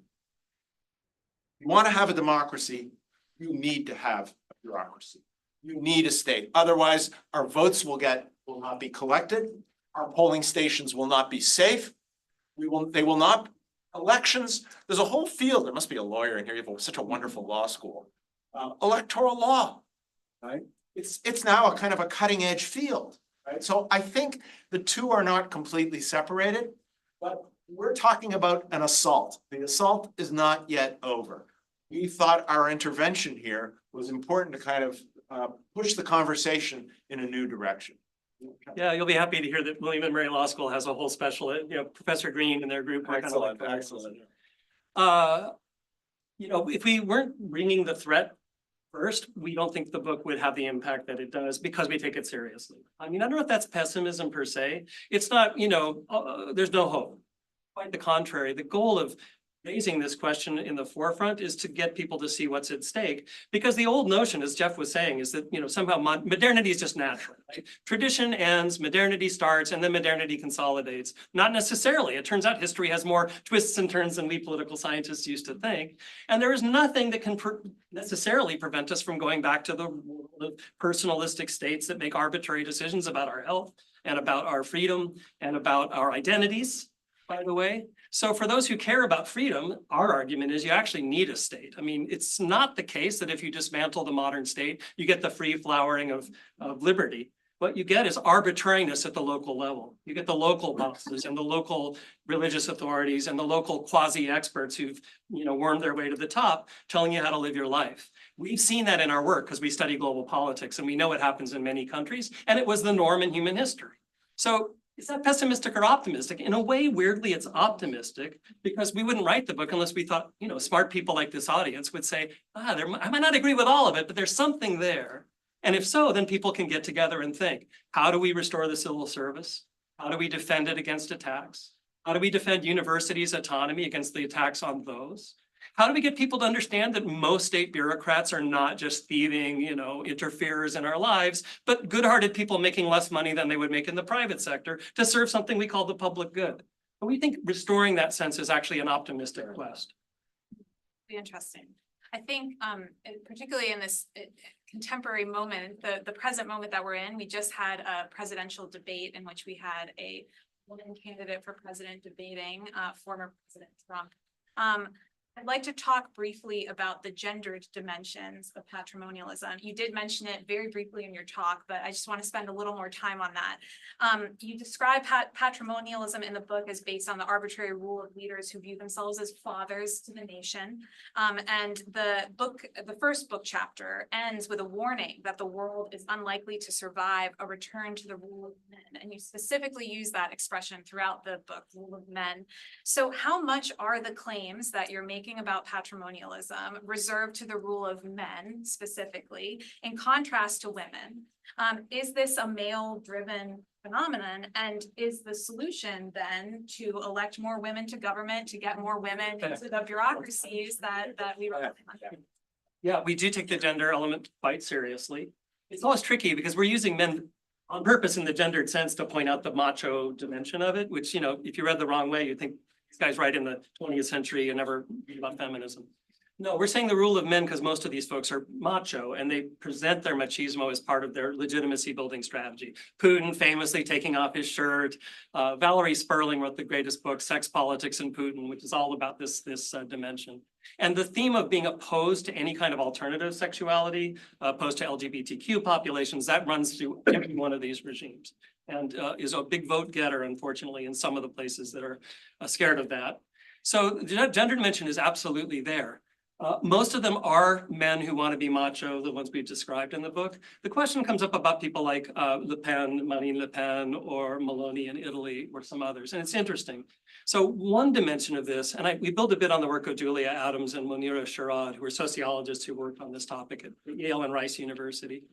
you want to have a democracy, you need to have a bureaucracy. You need a state. Otherwise, our votes will not be collected. Our polling stations will not be safe. They will not, elections, there's a whole field, there must be a lawyer in here, you have such a wonderful law school. Electoral law, right? It's now a kind of a cutting edge field, right? So I think the two are not completely separated, but we're talking about an assault. The assault is not yet over. We thought our intervention here was important to kind of push the conversation in a new direction. Yeah, you'll be happy to hear that William and Mary Law School has a whole special, Professor Green and their group. Excellent, excellent. If we weren't bringing the threat first, we don't think the book would have the impact that it does because we take it seriously. I mean, I don't know if that's pessimism per se. It's not, there's no hope. Quite the contrary. The goal of raising this question in the forefront is to get people to see what's at stake. Because the old notion, as Jeff was saying, is that, somehow modernity is just natural. Right? Tradition ends, modernity starts, and then modernity consolidates. Not necessarily. It turns out history has more twists and turns than we political scientists used to think. And there is nothing that can necessarily prevent us from going back to the world of personalistic states that make arbitrary decisions about our health and about our freedom and about our identities, by the way. So for those who care about freedom, our argument is you actually need a state. I mean, it's not the case that if you dismantle the modern state, you get the free flowering of liberty. What you get is arbitrariness at the local level. You get the local bosses and the local religious authorities and the local quasi-experts who've, wormed their way to the top, telling you how to live your life. We've seen that in our work because we study global politics and we know it happens in many countries, and it was the norm in human history. So is that pessimistic or optimistic? In a way, weirdly, it's optimistic because we wouldn't write the book unless we thought, smart people like this audience would say, I might not agree with all of it, but there's something there. And if so, then people can get together and think, how do we restore the civil service? How do we defend it against attacks? How do we defend universities' autonomy against the attacks on those? How do we get people to understand that most state bureaucrats are not just thieving, interferers in our lives, but good-hearted people making less money than they would make in the private sector to serve something we call the public good? But we think restoring that sense is actually an optimistic quest. Interesting. I think particularly in this contemporary moment, the present moment that we're in, we just had a presidential debate in which we had a woman candidate for president debating former President Trump. I'd like to talk briefly about the gendered dimensions of patrimonialism. You did mention it very briefly in your talk, but I just want to spend a little more time on that. You describe patrimonialism in the book as based on the arbitrary rule of leaders who view themselves as fathers to the nation. And the first book chapter ends with a warning that the world is unlikely to survive a return to the rule of men. And you specifically use that expression throughout the book, rule of men. So how much are the claims that you're making about patrimonialism reserved to the rule of men specifically, in contrast to women? Is this a male-driven phenomenon? And is the solution then to elect more women to government, to get more women into the bureaucracies that we rely on? Yeah, we do take the gender element quite seriously. It's always tricky because we're using men on purpose in the gendered sense to point out the macho dimension of it, which, if you read the wrong way, you'd think these guys right in the 20th century and never read about feminism. No, we're saying the rule of men because most of these folks are macho and they present their machismo as part of their legitimacy building strategy. Putin famously taking off his shirt. Valerie Sperling wrote the greatest book, Sex, Politics, and Putin, which is all about this dimension. And the theme of being opposed to any kind of alternative sexuality, opposed to LGBTQ populations, that runs through every one of these regimes. And is a big vote getter, unfortunately, in some of the places that are scared of that. So the gender dimension is absolutely there. Most of them are men who want to be macho, the ones we've described in the book. The question comes up about people like Le Pen, Marine Le Pen, or Meloni in Italy, or some others, and it's interesting. So one dimension of this, and we build a bit on the work of Julia Adams and Munira Sharad, who are sociologists who worked on this topic at Yale and Rice University,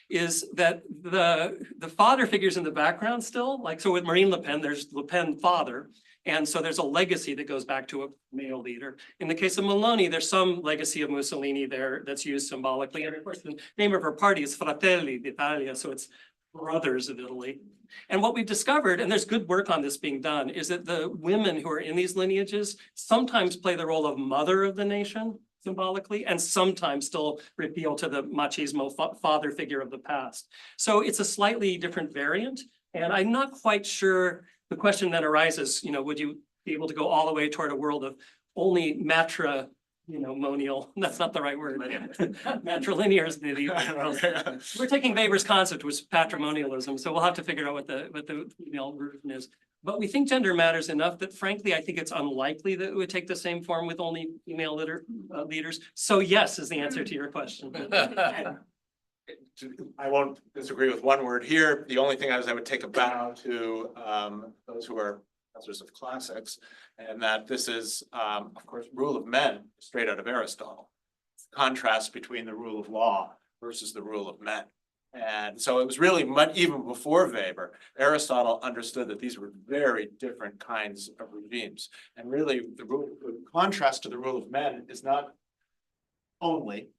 is that the father figures in the background still, like so with Marine Le Pen, there's Le Pen father, and so there's a legacy that goes back to a male leader. In the case of Meloni, there's some legacy of Mussolini there that's used symbolically. And of course, the name of her party is Fratelli d'Italia, so it's Brothers of Italy. And what we've discovered, and there's good work on this being done, is that the women who are in these lineages sometimes play the role of mother of the nation symbolically, and sometimes still appeal to the machismo father figure of the past. So it's a slightly different variant, and I'm not quite sure. The question then arises, would you be able to go all the way toward a world of only monial, that's not the right word. Matrilinear is the, we're taking Weber's concept, which was patrimonialism, so we'll have to figure out what the female version is. But we think gender matters enough that frankly, I think it's unlikely that it would take the same form with only female leaders. So yes, is the answer to your question. I won't disagree with one word here. The only thing I would take a bow to those who are professors of classics, and that this is, of course, rule of men straight out of Aristotle. Contrast between the rule of law versus the rule of men. And so it was really much, even before Weber, Aristotle understood that these were very different kinds of regimes. And really, the contrast to the rule of men is not only,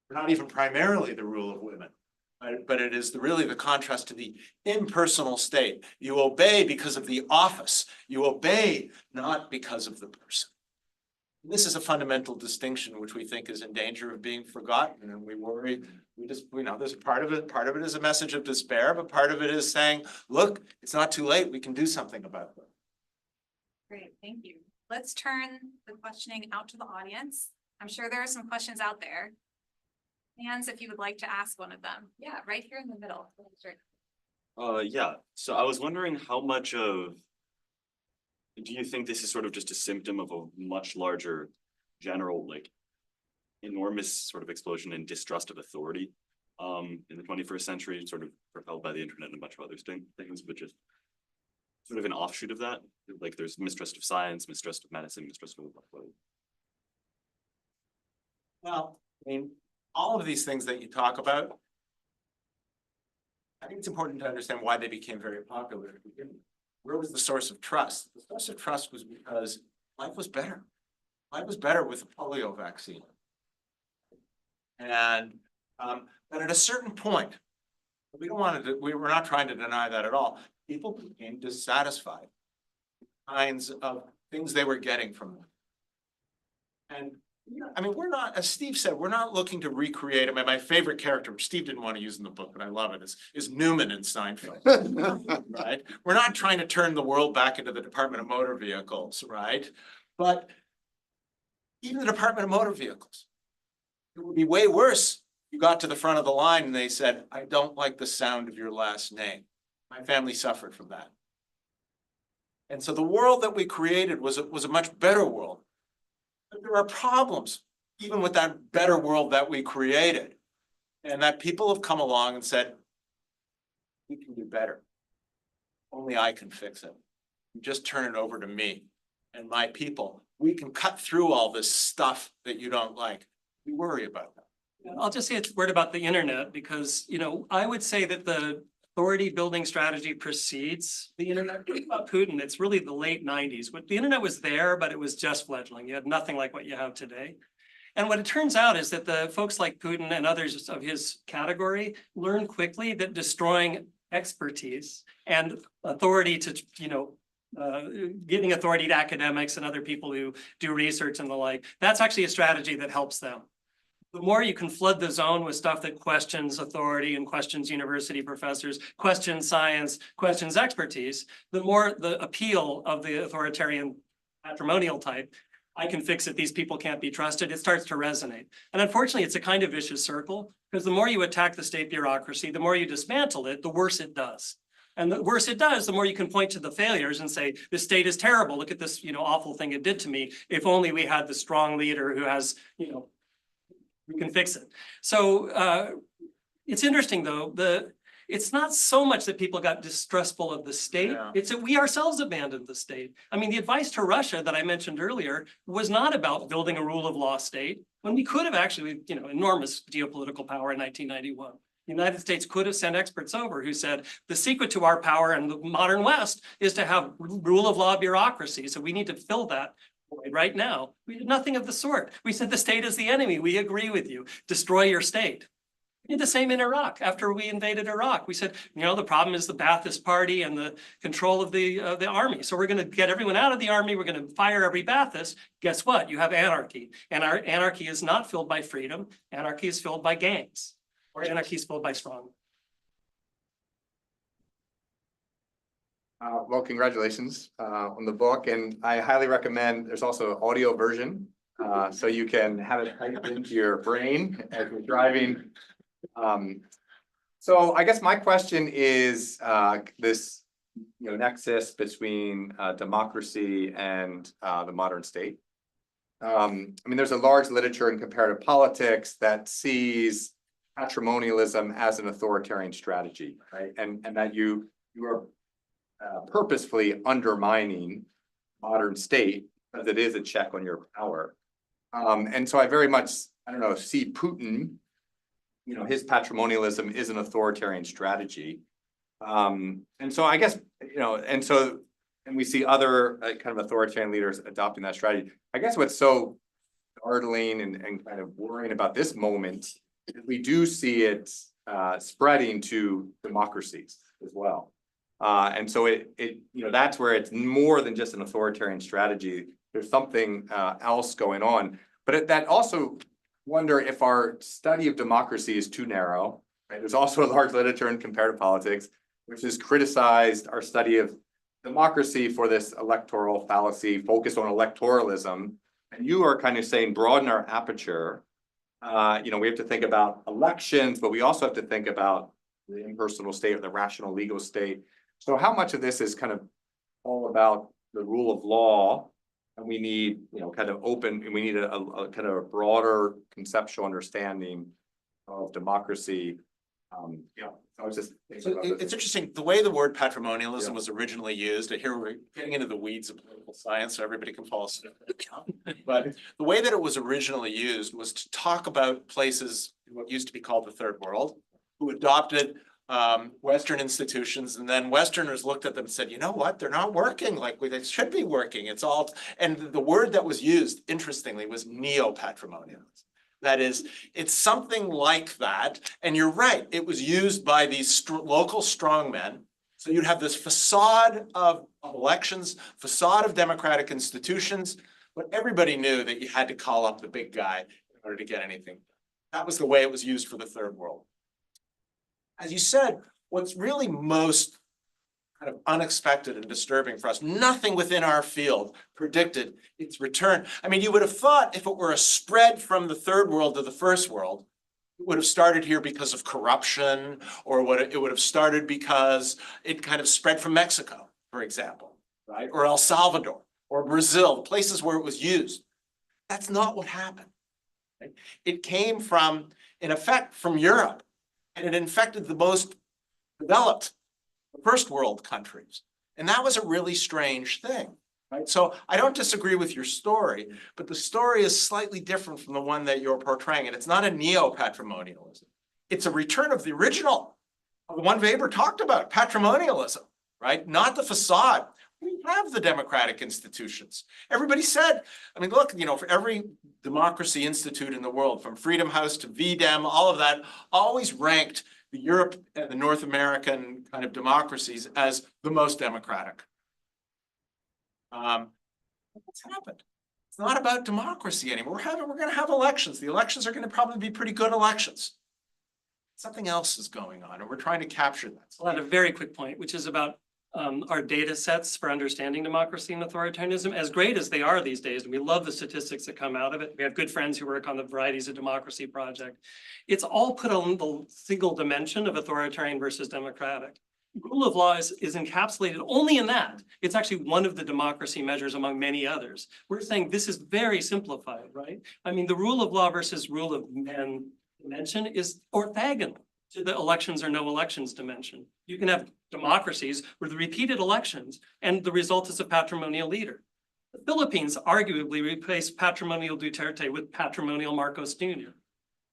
not even primarily the rule of women, but it is really the contrast to the impersonal state. You obey because of the office. You obey not because of the person. This is a fundamental distinction which we think is in danger of being forgotten, and we worry. There's a part of it is a message of despair, but part of it is saying, look, it's not too late. We can do something about it. Great, thank you. Let's turn the questioning out to the audience. I'm sure there are some questions out there. Hands, if you would like to ask one of them. Yeah, right here in the middle. Yeah, so I was wondering how much do you think this is sort of just a symptom of a much larger general, enormous sort of explosion in distrust of authority in the 21st century, sort of propelled by the internet and a bunch of other things, but just sort of an offshoot of that? Like there's mistrust of science, mistrust of medicine, mistrust of Well, I mean, all of these things that you talk about, I think it's important to understand why they became very popular. Where was the source of trust? The source of trust was because life was better. Life was better with the polio vaccine. And but at a certain point, we were not trying to deny that at all. People became dissatisfied with the kinds of things they were getting from them. And I mean, we're not, as Steve said, we're not looking to recreate. I mean, my favorite character, which Steve didn't want to use in the book, but I love it, is Newman in Seinfeld, right? We're not trying to turn the world back into the Department of Motor Vehicles, right? But even the Department of Motor Vehicles, it would be way worse. You got to the front of the line and they said, I don't like the sound of your last name. My family suffered from that. And so the world that we created was a much better world. But there are problems, even with that better world that we created, and that people have come along and said, we can do better. Only I can fix it. You just turn it over to me and my people. We can cut through all this stuff that you don't like. We worry about that. I'll just say a word about the internet because, I would say that the authority building strategy precedes the internet. Think about Putin, it's really the late 90s. But the internet was there, but it was just fledgling. You had nothing like what you have today. And what it turns out is that the folks like Putin and others of his category learn quickly that destroying expertise and authority to, giving authority to academics and other people who do research and the like, that's actually a strategy that helps them. The more you can flood the zone with stuff that questions authority and questions university professors, questions science, questions expertise, the more the appeal of the authoritarian patrimonial type, I can fix it, these people can't be trusted, it starts to resonate. And unfortunately, it's a kind of vicious circle because the more you attack the state bureaucracy, the more you dismantle it, the worse it does. And the worse it does, the more you can point to the failures and say, the state is terrible, look at this, awful thing it did to me. If only we had the strong leader who has, we can fix it. So it's interesting though, it's not so much that people got distrustful of the state, it's that we ourselves abandoned the state. I mean, the advice to Russia that I mentioned earlier was not about building a rule of law state, when we could have actually, enormous geopolitical power in 1991. The United States could have sent experts over who said, the secret to our power in the modern West is to have rule of law bureaucracy. So we need to fill that right now. We did nothing of the sort. We said the state is the enemy. We agree with you. Destroy your state. We did the same in Iraq. After we invaded Iraq, we said, you know, the problem is the Ba'athist Party and the control of the army. So we're going to get everyone out of the army. We're going to fire every Ba'athist. Guess what? You have anarchy, and our anarchy is not filled by freedom. Anarchy is filled by gangs, or anarchy is filled by strong. Well, congratulations on the book, and I highly recommend, there's also an audio version, so you can have it typed into your brain as you're driving. So I guess my question is this, nexus between democracy and the modern state. I mean, there's a large literature in comparative politics that sees patrimonialism as an authoritarian strategy, right? And that you are purposefully undermining modern state because it is a check on your power. And so I very much, see Putin, his patrimonialism is an authoritarian strategy. And so I guess, and we see other kind of authoritarian leaders adopting that strategy. I guess what's so startling and kind of worrying about this moment is we do see it spreading to democracies as well. And so that's where it's more than just an authoritarian strategy. There's something else going on, but that also wonder if our study of democracy is too narrow. Right? There's also a large literature in comparative politics, which has criticized our study of democracy for this electoral fallacy, focused on electoralism. And you are kind of saying broaden our aperture. We have to think about elections, but we also have to think about the impersonal state or the rational legal state. So how much of this is kind of all about the rule of law, and we need, kind of open, and we need a kind of a broader conceptual understanding of democracy. I was just thinking about It's interesting, the way the word patrimonialism was originally used, here we're getting into the weeds of political science, so everybody can follow suit. But the way that it was originally used was to talk about places, what used to be called the third world, who adopted Western institutions, and then Westerners looked at them and said, you know what, they're not working like they should be working. It's all, and the word that was used, interestingly, was neo-patrimonialism. That is, it's something like that. And you're right, it was used by these local strongmen. So you'd have this facade of elections, facade of democratic institutions, but everybody knew that you had to call up the big guy in order to get anything. That was the way it was used for the third world. As you said, what's really most kind of unexpected and disturbing for us, nothing within our field predicted its return. I mean, you would have thought if it were a spread from the third world to the first world, it would have started here because of corruption, or it would have started because it kind of spread from Mexico, for example, right? Or El Salvador, or Brazil, places where it was used. That's not what happened. Right? It came from, in effect, from Europe. And it infected the most developed first world countries. And that was a really strange thing, right? So I don't disagree with your story, but the story is slightly different from the one that you're portraying. And it's not a neo-patrimonialism. It's a return of the original, the one Weber talked about, patrimonialism, right? Not the facade. We have the democratic institutions. Everybody said, I mean, look, for every democracy institute in the world, from Freedom House to VDEM, all of that, always ranked the Europe and the North American kind of democracies as the most democratic. What's happened? It's not about democracy anymore. We're going to have elections. The elections are going to probably be pretty good elections. Something else is going on, and we're trying to capture that. I'll add a very quick point, which is about our data sets for understanding democracy and authoritarianism, as great as they are these days, and we love the statistics that come out of it. We have good friends who work on the Varieties of Democracy project. It's all put on the single dimension of authoritarian versus democratic. Rule of law is encapsulated only in that. It's actually one of the democracy measures among many others. We're saying this is very simplified, right? I mean, the rule of law versus rule of men dimension is orthogonal to the elections or no elections dimension. You can have democracies with repeated elections, and the result is a patrimonial leader. The Philippines arguably replaced patrimonial Duterte with patrimonial Marcos Jr.,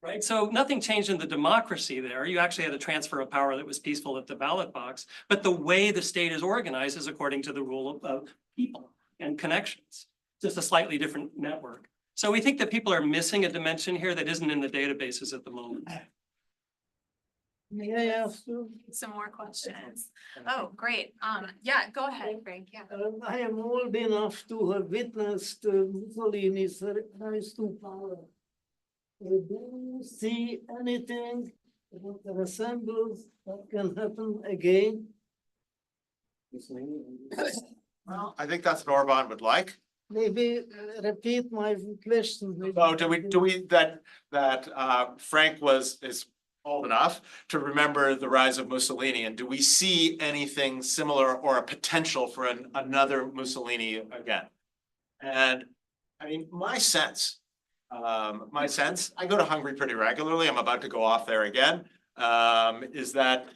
right? So nothing changed in the democracy there. You actually had a transfer of power that was peaceful at the ballot box, but the way the state is organized is according to the rule of people and connections, just a slightly different network. So we think that people are missing a dimension here that isn't in the databases at the moment. May I ask you? Some more questions. Oh, great. Yeah, go ahead, Frank. Yeah. I am old enough to have witnessed Mussolini's rise to power. Do you see anything that resembles that can happen again? Well, I think that's what Orban would like. Maybe repeat my question. Oh, that Frank is old enough to remember the rise of Mussolini, and do we see anything similar or a potential for another Mussolini again? And I mean, my sense, I go to Hungary pretty regularly, I'm about to go off there again, is that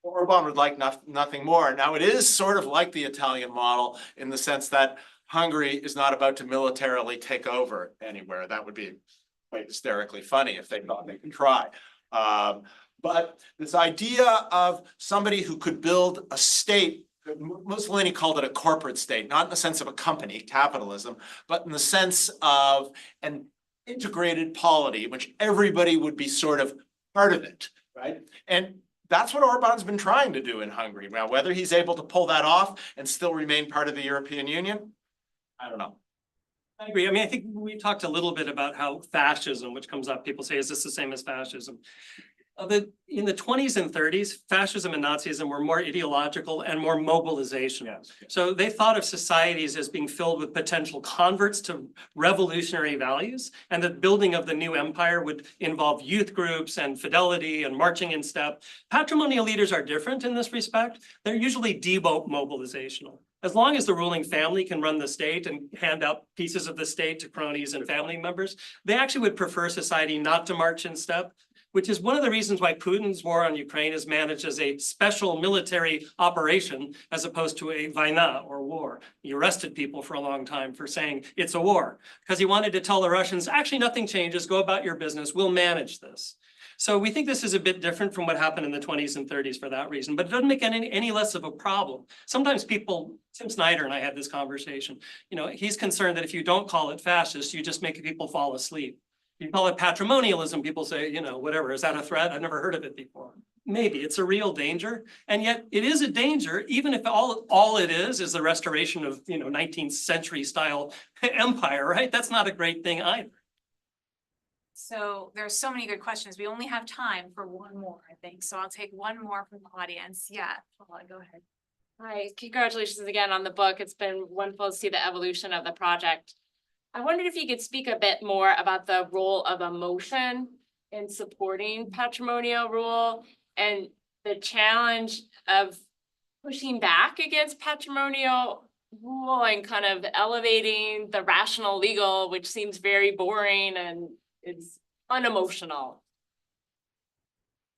Orban would like nothing more. Now, it is sort of like the Italian model in the sense that Hungary is not about to militarily take over anywhere. That would be quite hysterically funny if they thought they could try. But this idea of somebody who could build a state, Mussolini called it a corporate state, not in the sense of a company, capitalism, but in the sense of an integrated polity, in which everybody would be sort of part of it, right? And that's what Orban's been trying to do in Hungary. Now, whether he's able to pull that off and still remain part of the European Union, I don't know. I agree. I mean, I think we talked a little bit about how fascism, which comes up, people say, is this the same as fascism? In the 20s and 30s, fascism and Nazism were more ideological and more mobilizational. So they thought of societies as being filled with potential converts to revolutionary values, and the building of the new empire would involve youth groups and fidelity and marching in step. Patrimonial leaders are different in this respect. They're usually demobilizational. As long as the ruling family can run the state and hand out pieces of the state to cronies and family members, they actually would prefer society not to march in step, which is one of the reasons why Putin's war on Ukraine is managed as a special military operation as opposed to a vojna or war. He arrested people for a long time for saying it's a war because he wanted to tell the Russians, actually nothing changes, go about your business, we'll manage this. So we think this is a bit different from what happened in the 20s and 30s for that reason, but it doesn't make any less of a problem. Sometimes people, Tim Snyder and I had this conversation, he's concerned that if you don't call it fascist, you just make people fall asleep. You call it patrimonialism, people say, whatever, is that a threat? I've never heard of it before. Maybe it's a real danger, and yet it is a danger, even if all it is the restoration of 19th century style empire, right? That's not a great thing either. So there's so many good questions. We only have time for one more, I think. So I'll take one more from the audience. Yeah, Paula, go ahead. Hi, congratulations again on the book. It's been wonderful to see the evolution of the project. I wondered if you could speak a bit more about the role of emotion in supporting patrimonial rule and the challenge of pushing back against patrimonial rule and kind of elevating the rational legal, which seems very boring and it's unemotional.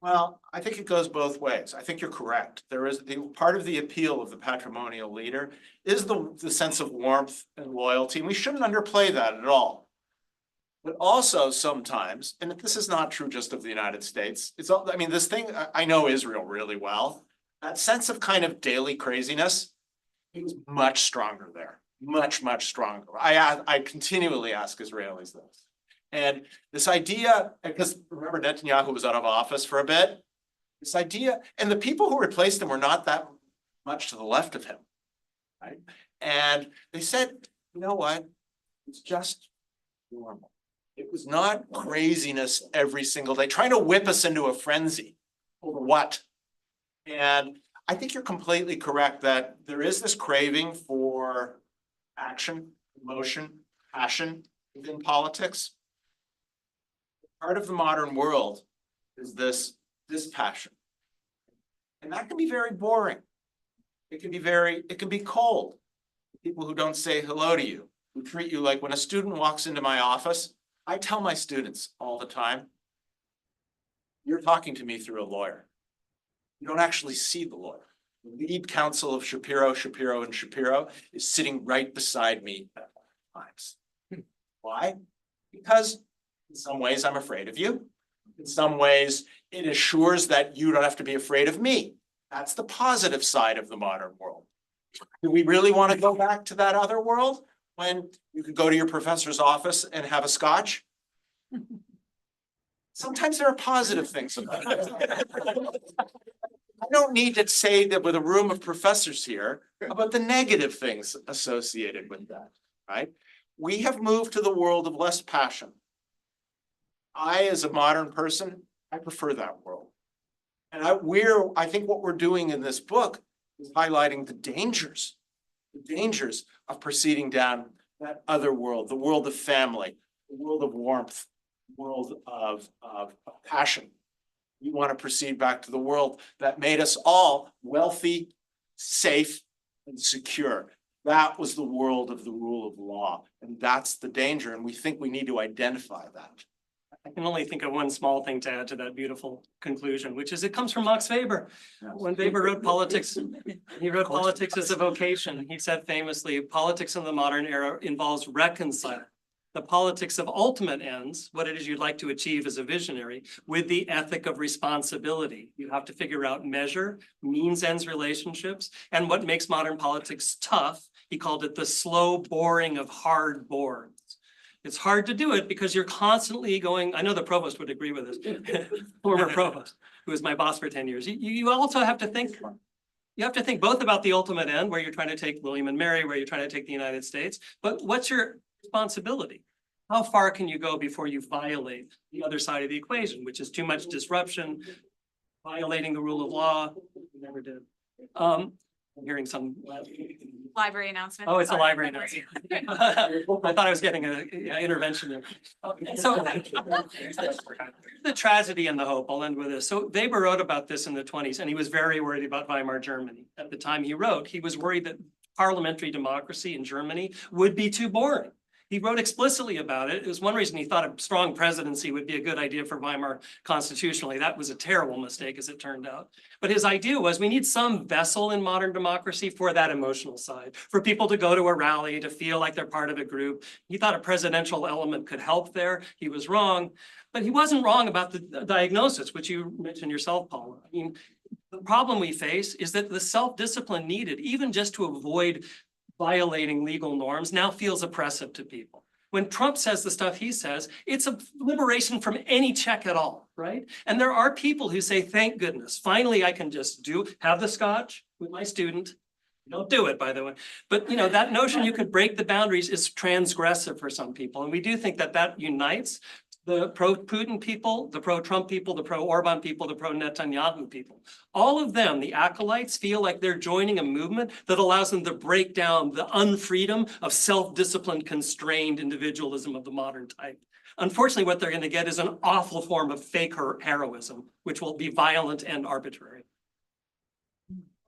Well, I think it goes both ways. I think you're correct. There is part of the appeal of the patrimonial leader is the sense of warmth and loyalty, and we shouldn't underplay that at all. But also sometimes, and this is not true just of the United States, this thing, I know Israel really well, that sense of kind of daily craziness, it was much stronger there, much stronger. I continually ask Israelis this. And this idea, because remember Netanyahu was out of office for a bit, this idea, and the people who replaced him were not that much to the left of him, right? And they said, you know what, it's just normal. It was not craziness every single day, trying to whip us into a frenzy over what? And I think you're completely correct that there is this craving for action, emotion, passion within politics. Part of the modern world is this passion. And that can be very boring. It can be cold. People who don't say hello to you, who treat you like when a student walks into my office, I tell my students all the time, you're talking to me through a lawyer. You don't actually see the lawyer. The lead counsel of Shapiro is sitting right beside me at all times. Why? Because in some ways, I'm afraid of you. In some ways, it assures that you don't have to be afraid of me. That's the positive side of the modern world. Do we really want to go back to that other world when you could go to your professor's office and have a scotch? Sometimes there are positive things about it. I don't need to say that with a room of professors here about the negative things associated with that, right? We have moved to the world of less passion. I, as a modern person, I prefer that world. And I think what we're doing in this book is highlighting the dangers of proceeding down that other world, the world of family, the world of warmth, the world of passion. We want to proceed back to the world that made us all wealthy, safe, and secure. That was the world of the rule of law, and that's the danger, and we think we need to identify that. I can only think of one small thing to add to that beautiful conclusion, which is it comes from Max Weber. When Weber wrote politics, he wrote politics as a vocation. He said famously, politics in the modern era involves reconciling the politics of ultimate ends, what it is you'd like to achieve as a visionary, with the ethic of responsibility. You have to figure out measure, means ends relationships, and what makes modern politics tough. He called it the slow boring of hard boards. It's hard to do it because you're constantly going, I know the provost would agree with this, former provost, who was my boss for 10 years. You also have to think, you have to think both about the ultimate end, where you're trying to take William and Mary, where you're trying to take the United States, but what's your responsibility? How far can you go before you violate the other side of the equation, which is too much disruption, violating the rule of law? We never did. I'm hearing some. Library announcement. Oh, it's a Sorry. library announcement. I thought I was getting an intervention there. So the tragedy and the hope, I'll end with this. So Weber wrote about this in the 1920s, and he was very worried about Weimar Germany. At the time he wrote, he was worried that parliamentary democracy in Germany would be too boring. He wrote explicitly about it. It was one reason he thought a strong presidency would be a good idea for Weimar constitutionally. That was a terrible mistake, as it turned out. But his idea was we need some vessel in modern democracy for that emotional side, for people to go to a rally, to feel like they're part of a group. He thought a presidential element could help there. He was wrong, but he wasn't wrong about the diagnosis, which you mentioned yourself, Paula. I mean, the problem we face is that the self-discipline needed, even just to avoid violating legal norms, now feels oppressive to people. When Trump says the stuff he says, it's a liberation from any check at all, right? And there are people who say, thank goodness, finally I can just have the scotch with my student. Don't do it, by the way. But you know, that notion you could break the boundaries is transgressive for some people. And we do think that that unites the pro-Putin people, the pro-Trump people, the pro-Orban people, the pro-Netanyahu people. All of them, the acolytes, feel like they're joining a movement that allows them to break down the unfreedom of self-disciplined, constrained individualism of the modern type. Unfortunately, what they're going to get is an awful form of fake heroism, which will be violent and arbitrary.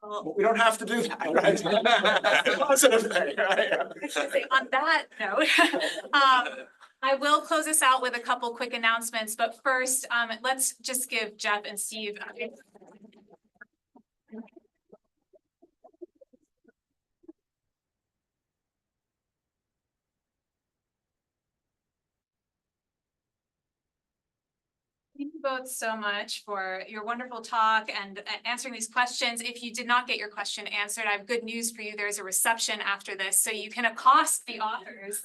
But we don't have to do that, right? That's the positive thing, right? On that note, I will close this out with a couple quick announcements, but first, let's just give Jeff and Steve. Thank you both so much for your wonderful talk and answering these questions. If you did not get your question answered, I have good news for you. There's a reception after this, so you can accost the authors.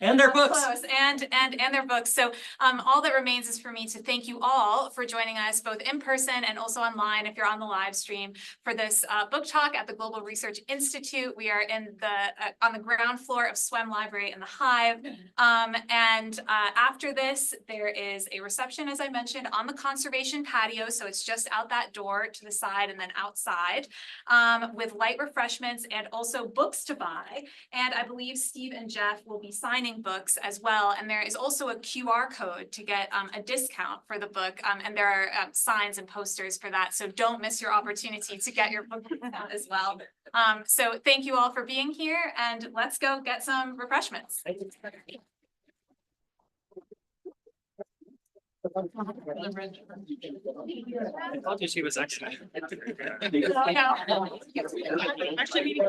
And their books. Close, and their books. So all that remains is for me to thank you all for joining us both in person and also online if you're on the live stream for this book talk at the Global Research Institute. We are in on the ground floor of SWEM Library in the Hive. After this, there is a reception, as I mentioned, on the conservation patio. So it's just out that door to the side and then outside with light refreshments and also books to buy. And I believe Steve and Jeff will be signing books as well. And there is also a QR code to get a discount for the book. And there are signs and posters for that. So don't miss your opportunity to get your book out as well. So thank you all for being here, and let's go get some refreshments. I told you she was excellent. Actually,